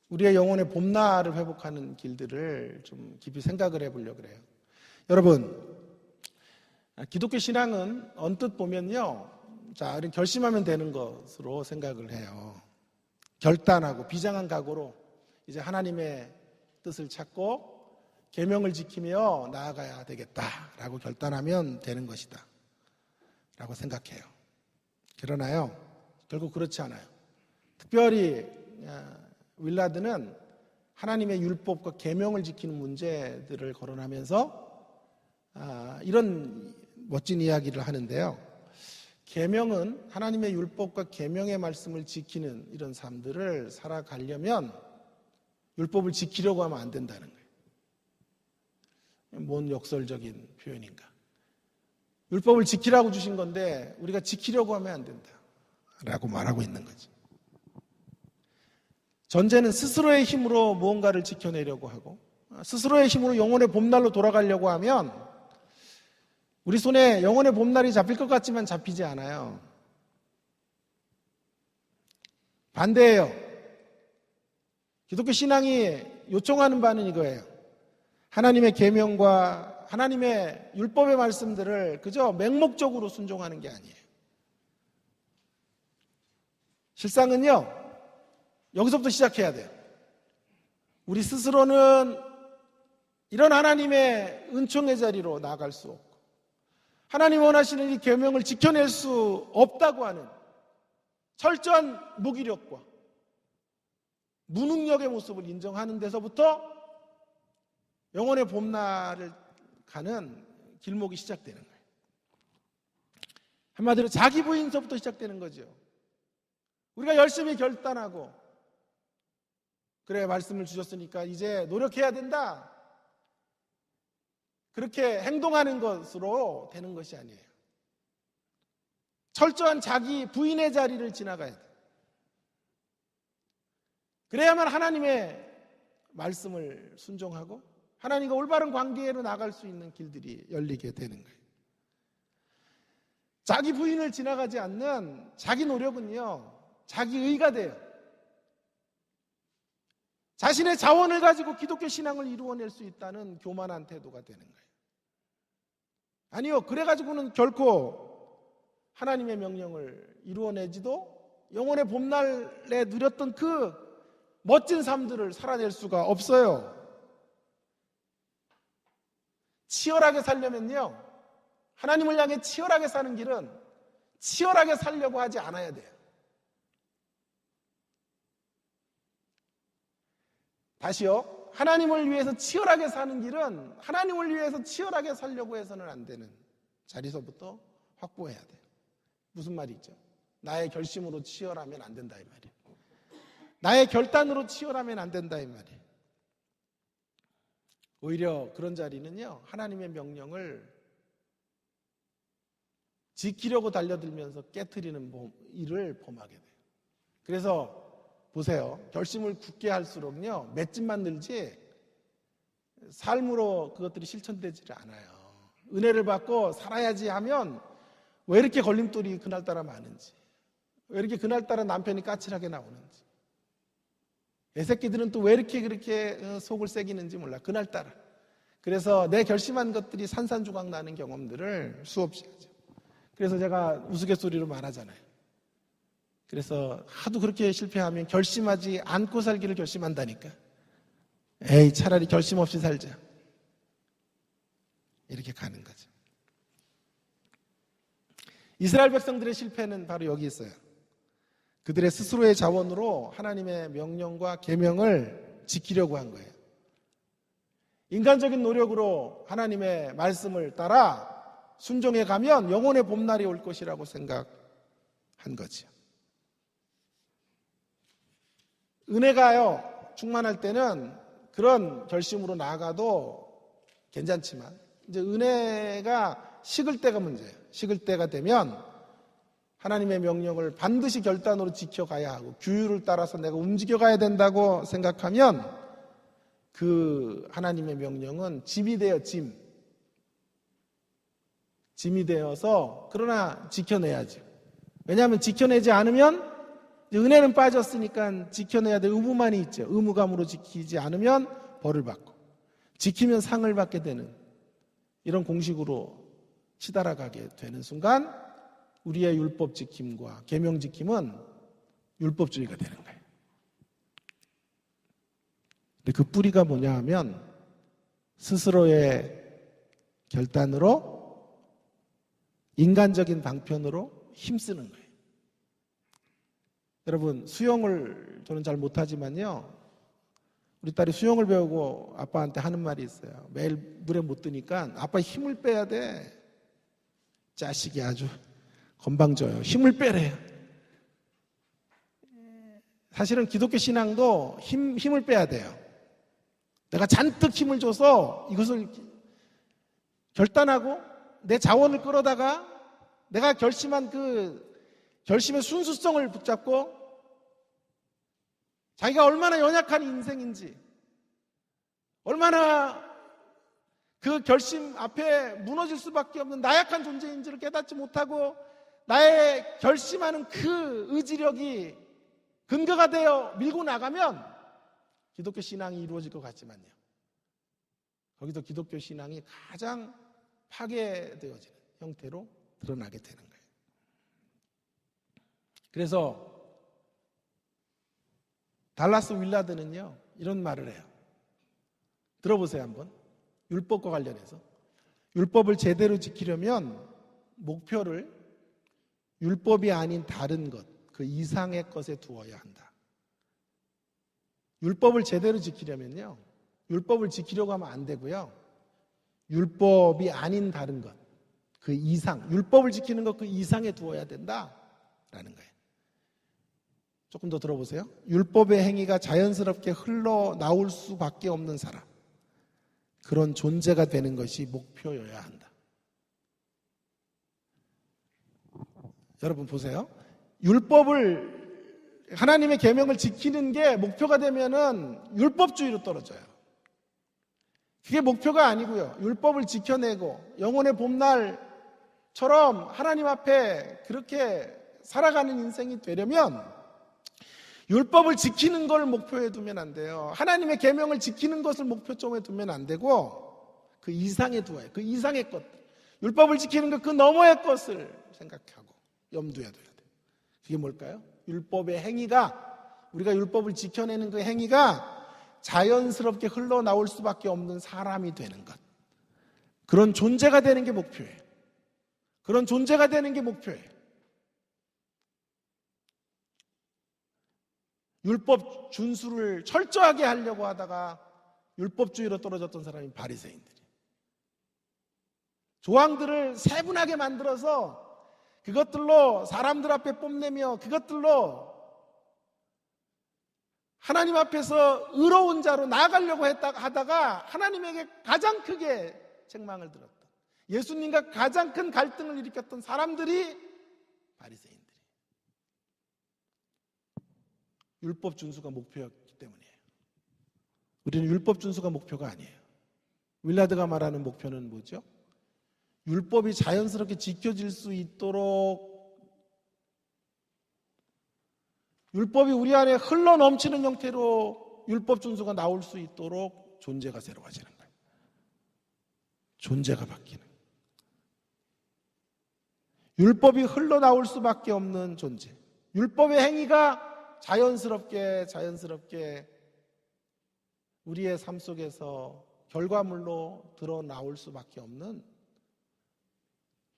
우리의 영혼의 봄날을 회복하는 길들을 좀 깊이 생각을 해보려고 그래요. 여러분, 기독교 신앙은 언뜻 보면요, 자, 결심하면 되는 것으로 생각을 해요. 결단하고 비장한 각오로 이제 하나님의 뜻을 찾고 계명을 지키며 나아가야 되겠다라고 결단하면 되는 것이다 라고 생각해요. 그러나요, 결국 그렇지 않아요. 특별히 윌라드는 하나님의 율법과 계명을 지키는 문제들을 거론하면서 이런 멋진 이야기를 하는데요. 계명은 하나님의 율법과 계명의 말씀을 지키는 이런 삶들을 살아가려면 율법을 지키려고 하면 안 된다는 거예요. 뭔 역설적인 표현인가. 율법을 지키라고 주신 건데 우리가 지키려고 하면 안 된다 라고 말하고 있는 거죠. 전제는 스스로의 힘으로 무언가를 지켜내려고 하고 스스로의 힘으로 영혼의 봄날로 돌아가려고 하면 우리 손에 영혼의 봄날이 잡힐 것 같지만 잡히지 않아요. 반대예요. 기독교 신앙이 요청하는 바는 이거예요. 하나님의 계명과 하나님의 율법의 말씀들을 그저 맹목적으로 순종하는 게 아니에요. 실상은요, 여기서부터 시작해야 돼요. 우리 스스로는 이런 하나님의 은총의 자리로 나아갈 수 없고 하나님 원하시는 이 계명을 지켜낼 수 없다고 하는 철저한 무기력과 무능력의 모습을 인정하는 데서부터 영혼의 봄날을 가는 길목이 시작되는 거예요. 한마디로 자기 부인서부터 시작되는 거죠. 우리가 열심히 결단하고 그래 말씀을 주셨으니까 이제 노력해야 된다. 그렇게 행동하는 것으로 되는 것이 아니에요. 철저한 자기 부인의 자리를 지나가야 돼요. 그래야만 하나님의 말씀을 순종하고 하나님과 올바른 관계로 나갈 수 있는 길들이 열리게 되는 거예요. 자기 부인을 지나가지 않는 자기 노력은요, 자기의가 돼요. 자신의 자원을 가지고 기독교 신앙을 이루어낼 수 있다는 교만한 태도가 되는 거예요. 아니요, 그래가지고는 결코 하나님의 명령을 이루어내지도 영혼의 봄날에 누렸던 그 멋진 삶들을 살아낼 수가 없어요. 치열하게 살려면요, 하나님을 향해 치열하게 사는 길은 치열하게 살려고 하지 않아야 돼요. 다시요, 하나님을 위해서 치열하게 사는 길은 하나님을 위해서 치열하게 살려고 해서는 안 되는 자리서부터 확보해야 돼요. 무슨 말이죠? 나의 결심으로 치열하면 안 된다 이 말이에요. 나의 결단으로 치열하면 안 된다 이 말이에요. 오히려 그런 자리는요, 하나님의 명령을 지키려고 달려들면서 깨트리는 일을 범하게 돼요. 그래서 보세요. 결심을 굳게 할수록요, 맷집만 늘지 삶으로 그것들이 실천되지를 않아요. 은혜를 받고 살아야지 하면 왜 이렇게 걸림돌이 그날따라 많은지, 왜 이렇게 그날따라 남편이 까칠하게 나오는지, 애새끼들은 또 왜 이렇게 그렇게 속을 새기는지 몰라, 그날따라. 그래서 내 결심한 것들이 산산조각 나는 경험들을 수없이 하죠. 그래서 제가 우스갯소리로 말하잖아요. 그래서 하도 그렇게 실패하면 결심하지 않고 살기를 결심한다니까. 에이, 차라리 결심 없이 살자. 이렇게 가는 거죠. 이스라엘 백성들의 실패는 바로 여기 있어요. 그들의 스스로의 자원으로 하나님의 명령과 계명을 지키려고 한 거예요. 인간적인 노력으로 하나님의 말씀을 따라 순종해 가면 영혼의 봄날이 올 것이라고 생각한 거죠. 은혜가요, 충만할 때는 그런 결심으로 나아가도 괜찮지만 이제 은혜가 식을 때가 문제예요. 식을 때가 되면 하나님의 명령을 반드시 결단으로 지켜가야 하고 규율을 따라서 내가 움직여가야 된다고 생각하면 그 하나님의 명령은 짐이 되어 짐이 되어서 그러나 지켜내야죠. 왜냐하면 지켜내지 않으면 은혜는 빠졌으니까 지켜내야 될 의무만이 있죠. 의무감으로 지키지 않으면 벌을 받고 지키면 상을 받게 되는 이런 공식으로 치달아가게 되는 순간 우리의 율법 지킴과 계명 지킴은 율법주의가 되는 거예요. 근데 그 뿌리가 뭐냐 하면 스스로의 결단으로 인간적인 방편으로 힘쓰는 거예요. 여러분, 수영을 저는 잘 못하지만요, 우리 딸이 수영을 배우고 아빠한테 하는 말이 있어요. 매일 물에 못 드니까 아빠 힘을 빼야 돼. 자식이 아주 건방져요. 힘을 빼래요. 사실은 기독교 신앙도 힘을 빼야 돼요. 내가 잔뜩 힘을 줘서 이것을 결단하고 내 자원을 끌어다가 내가 결심한 그 결심의 순수성을 붙잡고 자기가 얼마나 연약한 인생인지, 얼마나 그 결심 앞에 무너질 수밖에 없는 나약한 존재인지를 깨닫지 못하고 나의 결심하는 그 의지력이 근거가 되어 밀고 나가면 기독교 신앙이 이루어질 것 같지만요, 거기서 기독교 신앙이 가장 파괴되어지는 형태로 드러나게 되는 거예요. 그래서 달라스 윌라드는요, 이런 말을 해요. 들어보세요 한번. 율법과 관련해서 율법을 제대로 지키려면 목표를 율법이 아닌 다른 것, 그 이상의 것에 두어야 한다. 율법을 제대로 지키려면요, 율법을 지키려고 하면 안 되고요, 율법이 아닌 다른 것, 그 이상, 율법을 지키는 것 그 이상에 두어야 된다라는 거예요. 조금 더 들어보세요. 율법의 행위가 자연스럽게 흘러나올 수밖에 없는 사람, 그런 존재가 되는 것이 목표여야 한다. 여러분 보세요. 율법을, 하나님의 계명을 지키는 게 목표가 되면은 율법주의로 떨어져요. 그게 목표가 아니고요, 율법을 지켜내고 영혼의 봄날처럼 하나님 앞에 그렇게 살아가는 인생이 되려면 율법을 지키는 걸 목표에 두면 안 돼요. 하나님의 계명을 지키는 것을 목표점에 두면 안 되고 그 이상에 두어요. 그 이상의 것, 율법을 지키는 것 그 너머의 것을 생각하고 염두에 둬야 돼요. 그게 뭘까요? 율법의 행위가, 우리가 율법을 지켜내는 그 행위가 자연스럽게 흘러나올 수밖에 없는 사람이 되는 것, 그런 존재가 되는 게 목표예요. 그런 존재가 되는 게 목표예요. 율법 준수를 철저하게 하려고 하다가 율법주의로 떨어졌던 사람이 바리새인들이에요. 조항들을 세분하게 만들어서 그것들로 사람들 앞에 뽐내며 그것들로 하나님 앞에서 의로운 자로 나아가려고 하다가 하나님에게 가장 크게 책망을 들었던, 예수님과 가장 큰 갈등을 일으켰던 사람들이 바리새인들이에요. 율법 준수가 목표였기 때문이에요. 우리는 율법 준수가 목표가 아니에요. 윌라드가 말하는 목표는 뭐죠? 율법이 자연스럽게 지켜질 수 있도록, 율법이 우리 안에 흘러 넘치는 형태로 율법 준수가 나올 수 있도록 존재가 새로워지는 거예요. 존재가 바뀌는 거예요. 율법이 흘러나올 수밖에 없는 존재, 율법의 행위가 자연스럽게 우리의 삶 속에서 결과물로 드러나올 수밖에 없는,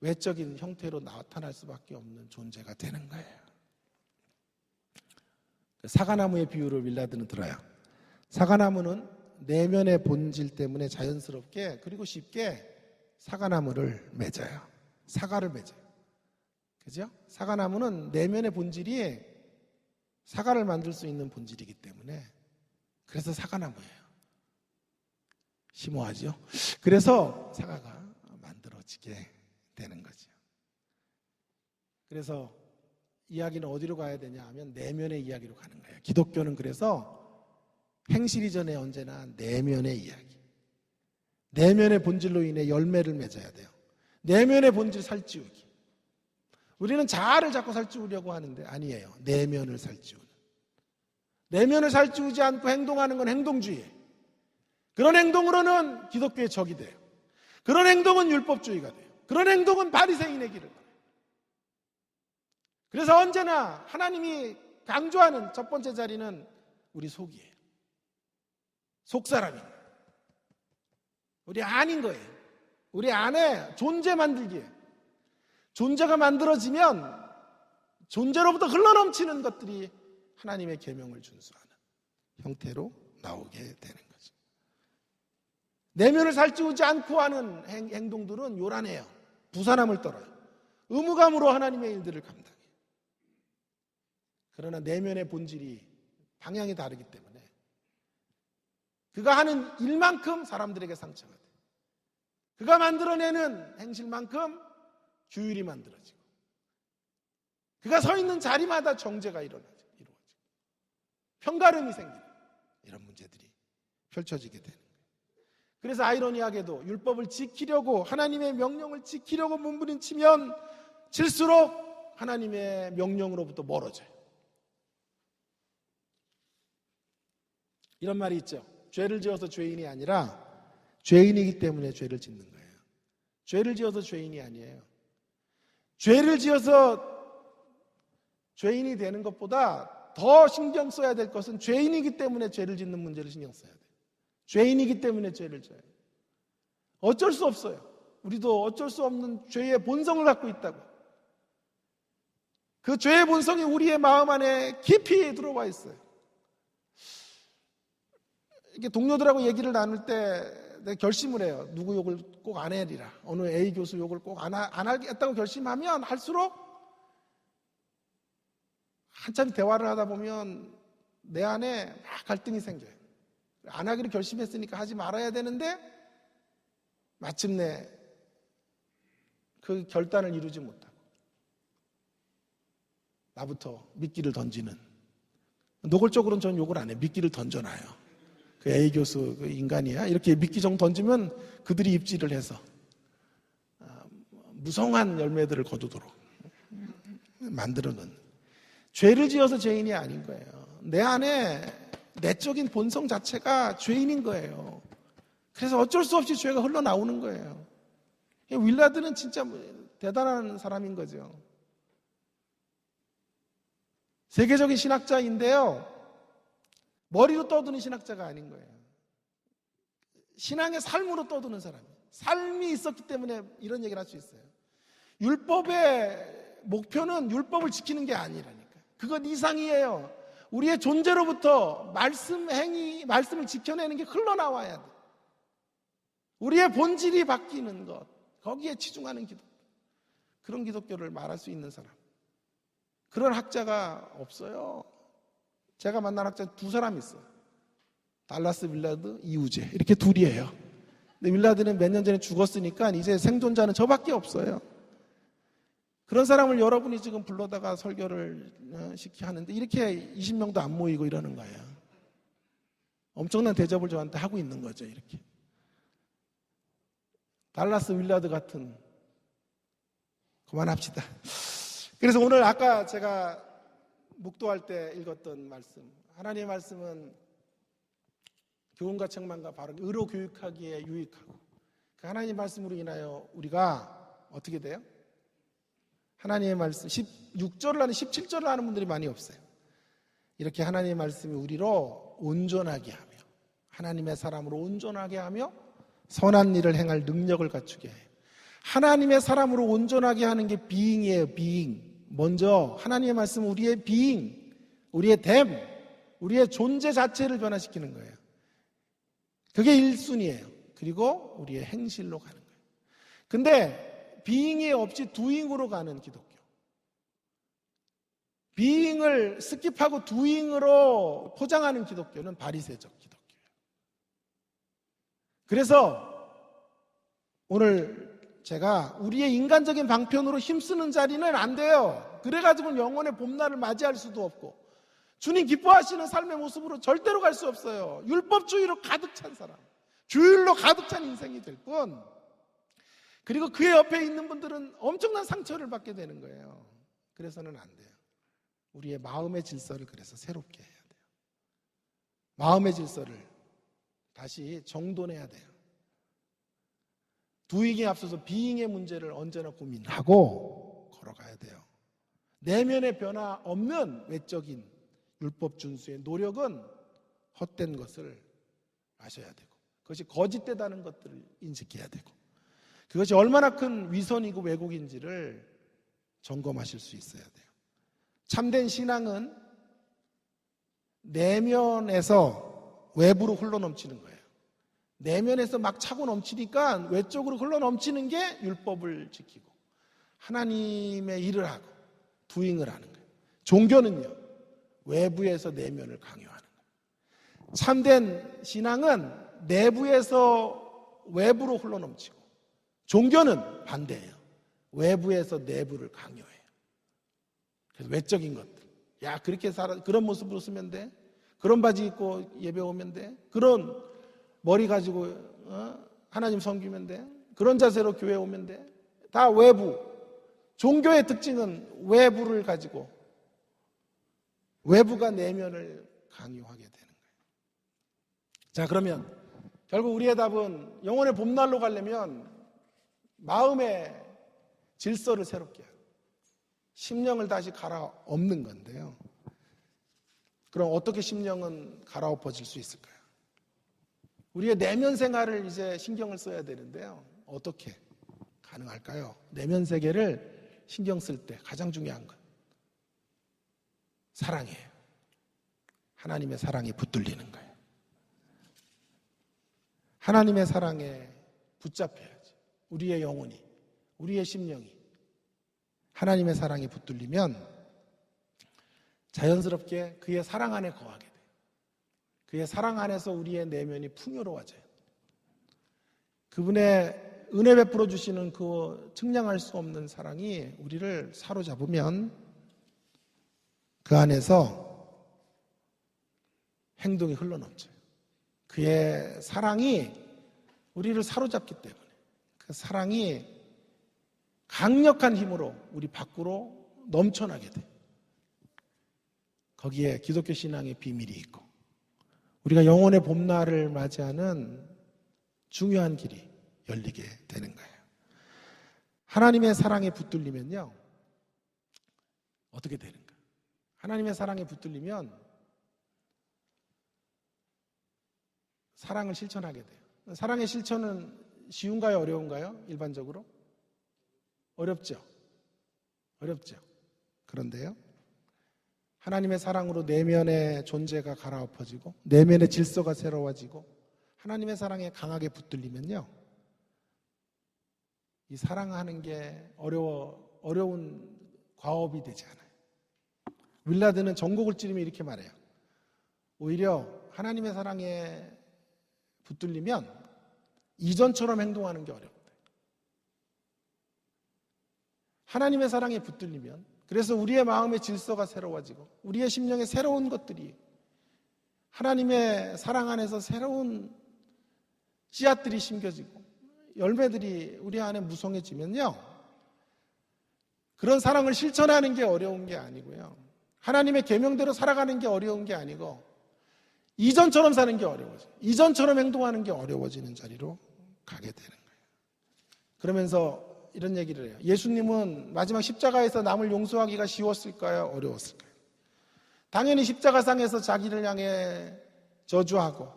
외적인 형태로 나타날 수밖에 없는 존재가 되는 거예요. 사과나무의 비유를 윌라드는 들어요. 사과나무는 내면의 본질 때문에 자연스럽게 그리고 쉽게 사과나무를 맺어요. 사과를 맺어요. 그죠? 사과나무는 내면의 본질이 사과를 만들 수 있는 본질이기 때문에, 그래서 사과나무예요. 심오하죠? 그래서 사과가 만들어지게 되는 거죠. 그래서 이야기는 어디로 가야 되냐 하면 내면의 이야기로 가는 거예요. 기독교는 그래서 행실 이전에 언제나 내면의 이야기, 내면의 본질로 인해 열매를 맺어야 돼요. 내면의 본질 살찌우기. 우리는 자아를 자꾸 살찌우려고 하는데 아니에요. 내면을 살찌우는. 내면을 살찌우지 않고 행동하는 건 행동주의예요. 그런 행동으로는 기독교의 적이 돼요. 그런 행동은 율법주의가 돼요. 그런 행동은 바리새인의 길을 가요. 그래서 언제나 하나님이 강조하는 첫 번째 자리는 우리 속이에요. 속사람이에요. 우리 안인 거예요. 우리 안에 존재 만들기예요. 존재가 만들어지면 존재로부터 흘러넘치는 것들이 하나님의 계명을 준수하는 형태로 나오게 되는 거죠. 내면을 살찌우지 않고 하는 행동들은 요란해요. 부산함을 떨어요. 의무감으로 하나님의 일들을 감당해요. 그러나 내면의 본질이 방향이 다르기 때문에 그가 하는 일만큼 사람들에게 상처가 돼요. 그가 만들어내는 행실만큼 규율이 만들어지고 그가 서 있는 자리마다 정죄가 이루어지고 편가름이 생기는 이런 문제들이 펼쳐지게 되는 거예요. 그래서 아이러니하게도 율법을 지키려고 하나님의 명령을 지키려고 몸부림치면 칠수록 하나님의 명령으로부터 멀어져요. 이런 말이 있죠. 죄를 지어서 죄인이 아니라 죄인이기 때문에 죄를 짓는 거예요. 죄를 지어서 죄인이 아니에요. 죄를 지어서 죄인이 되는 것보다 더 신경 써야 될 것은 죄인이기 때문에 죄를 짓는 문제를 신경 써야 돼요. 죄인이기 때문에 죄를 져요. 어쩔 수 없어요. 우리도 어쩔 수 없는 죄의 본성을 갖고 있다고. 그 죄의 본성이 우리의 마음 안에 깊이 들어와 있어요. 이렇게 동료들하고 얘기를 나눌 때 내가 결심을 해요. 누구 욕을 꼭 안 해리라. 어느 A 교수 욕을 꼭 안 하겠다고 결심하면 할수록 한참 대화를 하다 보면 내 안에 막 갈등이 생겨요. 안 하기로 결심했으니까 하지 말아야 되는데 마침내 그 결단을 이루지 못하고 나부터 미끼를 던지는, 노골적으로는 전 욕을 안 해요. 미끼를 던져놔요. 그 A 교수 그 인간이야 이렇게 미끼 정 던지면 그들이 입질을 해서 무성한 열매들을 거두도록 만들어 놓는, 죄를 지어서 죄인이 아닌 거예요. 내 안에 내적인 본성 자체가 죄인인 거예요. 그래서 어쩔 수 없이 죄가 흘러나오는 거예요. 윌라드는 진짜 대단한 사람인 거죠. 세계적인 신학자인데요, 머리로 떠드는 신학자가 아닌 거예요. 신앙의 삶으로 떠드는 사람이에요. 삶이 있었기 때문에 이런 얘기를 할 수 있어요. 율법의 목표는 율법을 지키는 게 아니라니까. 그건 이상이에요. 우리의 존재로부터 말씀을 지켜내는 게 흘러나와야 돼. 우리의 본질이 바뀌는 것, 거기에 치중하는 기독교. 그런 기독교를 말할 수 있는 사람, 그런 학자가 없어요. 제가 만난 학자 두 사람 있어요. 달라스 윌라드, 이우제, 이렇게 둘이에요. 근데 윌라드는 몇 년 전에 죽었으니까 이제 생존자는 저밖에 없어요. 그런 사람을 여러분이 지금 불러다가 설교를 하는데 이렇게 20명도 안 모이고 이러는 거예요. 엄청난 대접을 저한테 하고 있는 거죠. 이렇게 달라스 윌라드 같은, 그만합시다. 그래서 오늘 아까 제가 묵도할 때 읽었던 말씀, 하나님의 말씀은 교훈과 책망과 바른 의로 교육하기에 유익하고, 그 하나님의 말씀으로 인하여 우리가 어떻게 돼요? 하나님의 말씀 16절을 하는 17절을 하는 분들이 많이 없어요. 이렇게 하나님의 말씀이 우리로 온전하게 하며 하나님의 사람으로 온전하게 하며 선한 일을 행할 능력을 갖추게 해요. 하나님의 사람으로 온전하게 하는 게 being이에요. being. 먼저 하나님의 말씀은 우리의 being, 우리의 됨, 우리의 존재 자체를 변화시키는 거예요. 그게 1순위예요. 그리고 우리의 행실로 가는 거예요. 근데 being이 없이 doing으로 가는 기독교, being을 스킵하고 doing으로 포장하는 기독교는 바리새적 기독교예요. 그래서 오늘 제가 우리의 인간적인 방편으로 힘쓰는 자리는 안 돼요. 그래가지고 영혼의 봄날을 맞이할 수도 없고 주님 기뻐하시는 삶의 모습으로 절대로 갈 수 없어요. 율법주의로 가득 찬 사람, 규율로 가득 찬 인생이 될 뿐, 그리고 그의 옆에 있는 분들은 엄청난 상처를 받게 되는 거예요. 그래서는 안 돼요. 우리의 마음의 질서를 그래서 새롭게 해야 돼요. 마음의 질서를 다시 정돈해야 돼요. doing에 앞서서 being의 문제를 언제나 고민하고 걸어가야 돼요. 내면의 변화 없는 외적인 율법 준수의 노력은 헛된 것을 아셔야 되고, 그것이 거짓되다는 것들을 인식해야 되고, 그것이 얼마나 큰 위선이고 왜곡인지를 점검하실 수 있어야 돼요. 참된 신앙은 내면에서 외부로 흘러넘치는 거예요. 내면에서 막 차고 넘치니까 외적으로 흘러넘치는 게 율법을 지키고 하나님의 일을 하고 도잉을 하는 거예요. 종교는요, 외부에서 내면을 강요하는 거예요. 참된 신앙은 내부에서 외부로 흘러넘치고, 종교는 반대예요. 외부에서 내부를 강요해요. 그래서 외적인 것들, 야 그렇게 살아, 그런 모습으로 쓰면 돼, 그런 바지 입고 예배 오면 돼, 그런 머리 가지고 하나님 섬기면 돼, 그런 자세로 교회 오면 돼. 다 외부. 종교의 특징은 외부를 가지고 외부가 내면을 강요하게 되는 거예요. 자, 그러면 결국 우리의 답은 영혼의 봄날로 가려면 마음의 질서를 새롭게 하고 심령을 다시 갈아엎는 건데요. 그럼 어떻게 심령은 갈아엎어질 수 있을까요? 우리의 내면 생활을 이제 신경을 써야 되는데요. 어떻게 가능할까요? 내면 세계를 신경 쓸 때 가장 중요한 건 사랑이에요. 하나님의 사랑에 붙들리는 거예요. 하나님의 사랑에 붙잡혀야지. 우리의 영혼이, 우리의 심령이 하나님의 사랑에 붙들리면 자연스럽게 그의 사랑 안에 거하게 돼요. 그의 사랑 안에서 우리의 내면이 풍요로워져요. 그분의 은혜 베풀어 주시는 그 측량할 수 없는 사랑이 우리를 사로잡으면 그 안에서 행동이 흘러넘쳐요. 그의 사랑이 우리를 사로잡기 때문에 그 사랑이 강력한 힘으로 우리 밖으로 넘쳐나게 돼요. 거기에 기독교 신앙의 비밀이 있고 우리가 영혼의 봄날을 맞이하는 중요한 길이 열리게 되는 거예요. 하나님의 사랑에 붙들리면요, 어떻게 되는가? 하나님의 사랑에 붙들리면 사랑을 실천하게 돼요. 사랑의 실천은 쉬운가요? 어려운가요? 일반적으로? 어렵죠. 어렵죠. 그런데요, 하나님의 사랑으로 내면의 존재가 갈아엎어지고 내면의 질서가 새로워지고 하나님의 사랑에 강하게 붙들리면요, 이 사랑하는 게 어려운 과업이 되지 않아요. 윌라드는 전곡을 찌르며 이렇게 말해요. 오히려 하나님의 사랑에 붙들리면 이전처럼 행동하는 게 어렵다. 하나님의 사랑에 붙들리면, 그래서 우리의 마음의 질서가 새로워지고 우리의 심령에 새로운 것들이, 하나님의 사랑 안에서 새로운 씨앗들이 심겨지고 열매들이 우리 안에 무성해지면요, 그런 사랑을 실천하는 게 어려운 게 아니고요, 하나님의 계명대로 살아가는 게 어려운 게 아니고 이전처럼 사는 게 어려워져요. 이전처럼 행동하는 게 어려워지는 자리로 가게 되는 거예요. 그러면서 이런 얘기를 해요. 예수님은 마지막 십자가에서 남을 용서하기가 쉬웠을까요? 어려웠을까요? 당연히 십자가상에서 자기를 향해 저주하고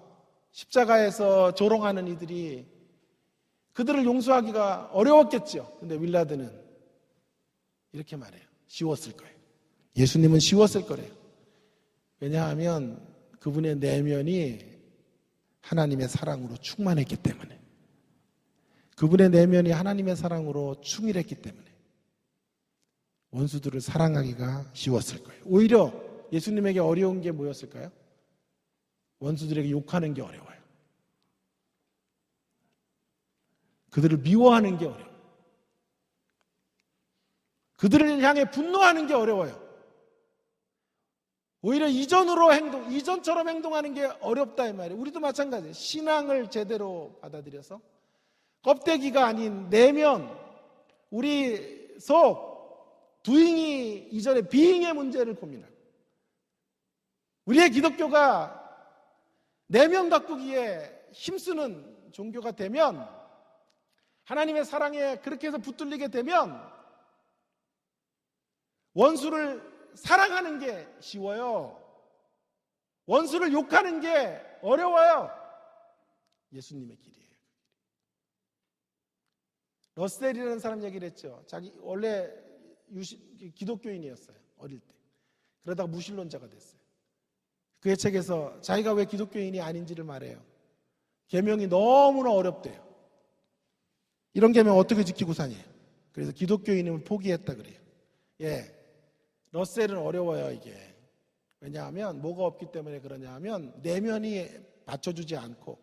십자가에서 조롱하는 이들이 그들을 용서하기가 어려웠겠죠. 근데 윌라드는 이렇게 말해요. 쉬웠을 거예요. 예수님은 쉬웠을 거래요. 왜냐하면 그분의 내면이 하나님의 사랑으로 충만했기 때문에, 그분의 내면이 하나님의 사랑으로 충일했기 때문에 원수들을 사랑하기가 쉬웠을 거예요. 오히려 예수님에게 어려운 게 뭐였을까요? 원수들에게 욕하는 게 어려워요. 그들을 미워하는 게 어려워요. 그들을 향해 분노하는 게 어려워요. 오히려 이전처럼 행동하는 게 어렵다 이 말이에요. 우리도 마찬가지예요. 신앙을 제대로 받아들여서 껍데기가 아닌 내면, 우리 속 두잉이 이전에 비잉의 문제를 고민하고, 우리의 기독교가 내면 가꾸기에 힘쓰는 종교가 되면, 하나님의 사랑에 그렇게 해서 붙들리게 되면 원수를 사랑하는 게 쉬워요. 원수를 욕하는 게 어려워요. 예수님의 길이에요. 러셀이라는 사람 얘기를 했죠. 자기 원래 기독교인이었어요. 어릴 때. 그러다가 무신론자가 됐어요. 그의 책에서 자기가 왜 기독교인이 아닌지를 말해요. 계명이 너무나 어렵대요. 이런 계명 어떻게 지키고 사니? 그래서 기독교인임을 포기했다 그래요. 예, 러셀은 어려워요 이게. 왜냐하면 뭐가 없기 때문에 그러냐 하면 내면이 받쳐주지 않고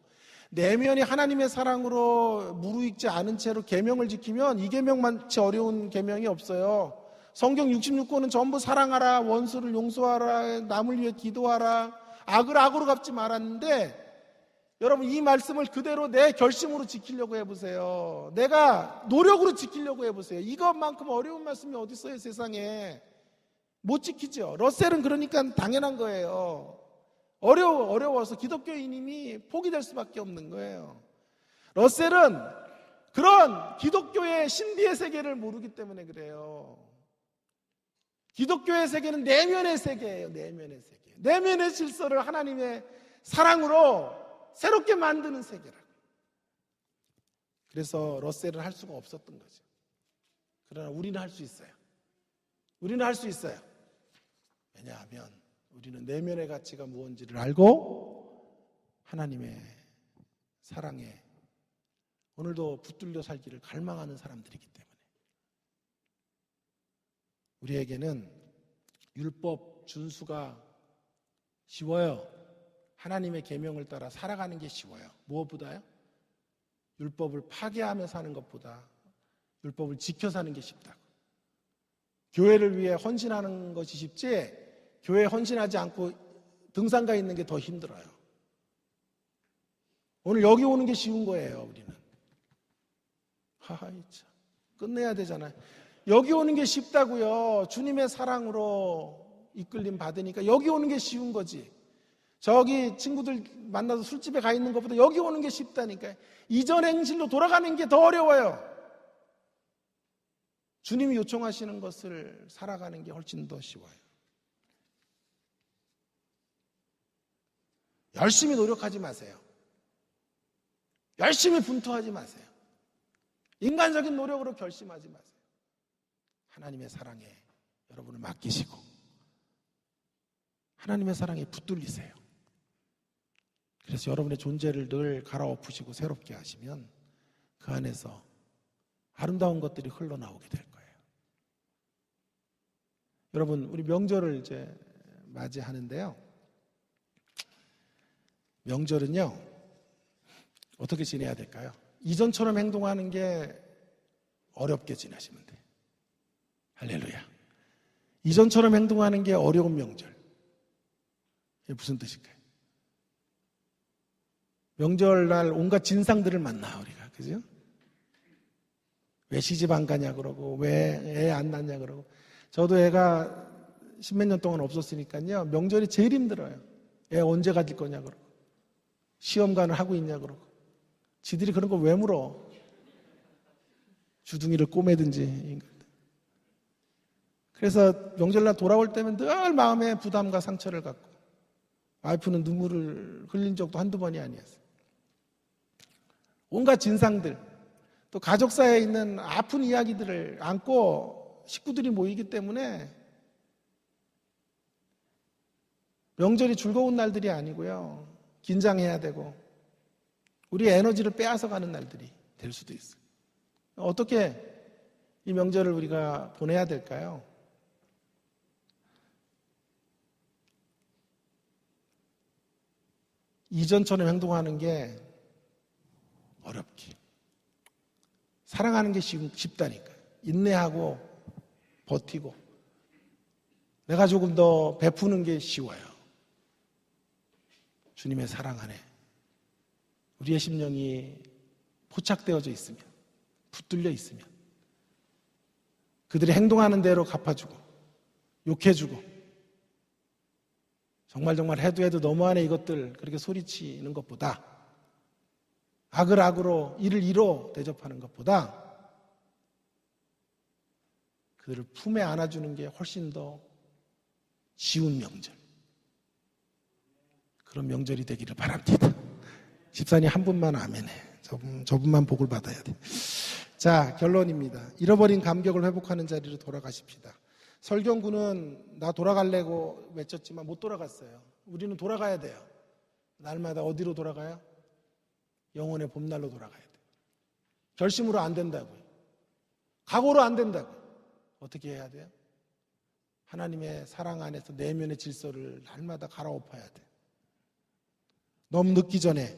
내면이 하나님의 사랑으로 무르익지 않은 채로 계명을 지키면 이 계명만치 어려운 계명이 없어요. 성경 66권은 전부 사랑하라, 원수를 용서하라, 남을 위해 기도하라, 악을 악으로 갚지 말았는데 여러분 이 말씀을 그대로 내 결심으로 지키려고 해보세요. 내가 노력으로 지키려고 해보세요. 이것만큼 어려운 말씀이 어디 있어요 세상에. 못 지키죠. 러셀은 그러니까 당연한 거예요. 어려워서 기독교인임이 포기될 수밖에 없는 거예요. 러셀은 그런 기독교의 신비의 세계를 모르기 때문에 그래요. 기독교의 세계는 내면의 세계예요. 내면의 세계. 내면의 질서를 하나님의 사랑으로 새롭게 만드는 세계라고. 그래서 러셀은 할 수가 없었던 거죠. 그러나 우리는 할 수 있어요. 우리는 할 수 있어요. 왜냐하면 우리는 내면의 가치가 무엇인지를 알고 하나님의 사랑에 오늘도 붙들려 살기를 갈망하는 사람들이기 때문에 우리에게는 율법 준수가 쉬워요. 하나님의 계명을 따라 살아가는 게 쉬워요. 무엇보다요? 율법을 파괴하며 사는 것보다 율법을 지켜 사는 게 쉽다고. 교회를 위해 헌신하는 것이 쉽지 교회에 헌신하지 않고 등산가 있는 게 더 힘들어요. 오늘 여기 오는 게 쉬운 거예요. 우리는 하하이 참 끝내야 되잖아요. 여기 오는 게 쉽다고요. 주님의 사랑으로 이끌림 받으니까 여기 오는 게 쉬운 거지. 저기 친구들 만나서 술집에 가 있는 것보다 여기 오는 게 쉽다니까요. 이전 행실로 돌아가는 게 더 어려워요. 주님이 요청하시는 것을 살아가는 게 훨씬 더 쉬워요. 열심히 노력하지 마세요. 열심히 분투하지 마세요. 인간적인 노력으로 결심하지 마세요. 하나님의 사랑에 여러분을 맡기시고 하나님의 사랑에 붙들리세요. 그래서 여러분의 존재를 늘 갈아엎으시고 새롭게 하시면 그 안에서 아름다운 것들이 흘러나오게 될 거예요. 여러분, 우리 명절을 이제 맞이하는데요. 명절은요, 어떻게 지내야 될까요? 이전처럼 행동하는 게 어렵게 지내시면 돼요. 할렐루야. 이전처럼 행동하는 게 어려운 명절. 이게 무슨 뜻일까요? 명절날 온갖 진상들을 만나, 우리가. 그죠? 왜 시집 안 가냐 그러고, 왜 애 안 낳냐 그러고. 저도 애가 십몇 년 동안 없었으니까요. 명절이 제일 힘들어요. 애 언제 가질 거냐 그러고. 시험관을 하고 있냐 그러고. 지들이 그런 거 왜 물어? 주둥이를 꼬매든지. 그래서 명절날 돌아올 때면 늘 마음에 부담과 상처를 갖고 와이프는 눈물을 흘린 적도 한두 번이 아니었어요. 온갖 진상들, 또 가족사에 있는 아픈 이야기들을 안고 식구들이 모이기 때문에 명절이 즐거운 날들이 아니고요. 긴장해야 되고 우리의 에너지를 빼앗아가는 날들이 될 수도 있어요. 어떻게 이 명절을 우리가 보내야 될까요? 이전처럼 행동하는 게 어렵기. 사랑하는 게 쉽다니까요. 인내하고 버티고 내가 조금 더 베푸는 게 쉬워요. 주님의 사랑 안에 우리의 심령이 포착되어져 있으면, 붙들려 있으면 그들이 행동하는 대로 갚아주고 욕해주고 정말 해도 너무하네 이것들 그렇게 소리치는 것보다 악을 악으로 이를 이로 대접하는 것보다 그들을 품에 안아주는 게 훨씬 더 쉬운 명절, 그런 명절이 되기를 바랍니다. 집사님 한 분만 아멘해. 저분만 복을 받아야 돼. 자, 결론입니다. 잃어버린 감격을 회복하는 자리로 돌아가십시다. 설경구는 나 돌아갈래고 외쳤지만 못 돌아갔어요. 우리는 돌아가야 돼요. 날마다 어디로 돌아가요? 영혼의 봄날로 돌아가야 돼요. 결심으로 안 된다고요. 각오로 안 된다고요. 어떻게 해야 돼요? 하나님의 사랑 안에서 내면의 질서를 날마다 갈아엎어야 돼요. 너무 늦기 전에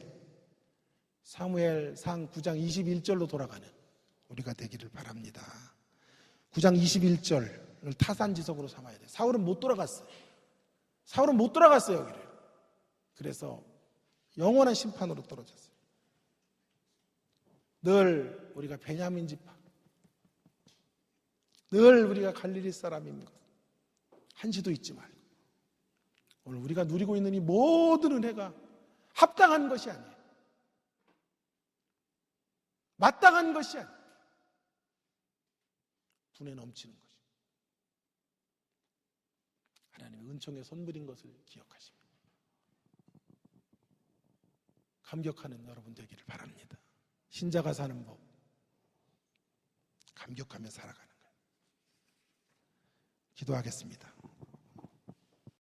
사무엘상 9장 21절로 돌아가는 우리가 되기를 바랍니다. 9장 21절을 타산지석으로 삼아야 돼요. 사울은 못 돌아갔어요. 사울은 못 돌아갔어요, 여기를. 그래서 영원한 심판으로 떨어졌어요. 늘 우리가 베냐민 지파, 늘 우리가 갈릴리 사람인 것 한시도 잊지 말고, 오늘 우리가 누리고 있는 이 모든 은혜가 합당한 것이 아니에요. 마땅한 것이 아니에요. 분에 넘치는 것이. 하나님의 은총의 선물인 것을 기억하십니다. 감격하는 여러분 되기를 바랍니다. 신자가 사는 법, 감격하며 살아가는 거예요. 기도하겠습니다.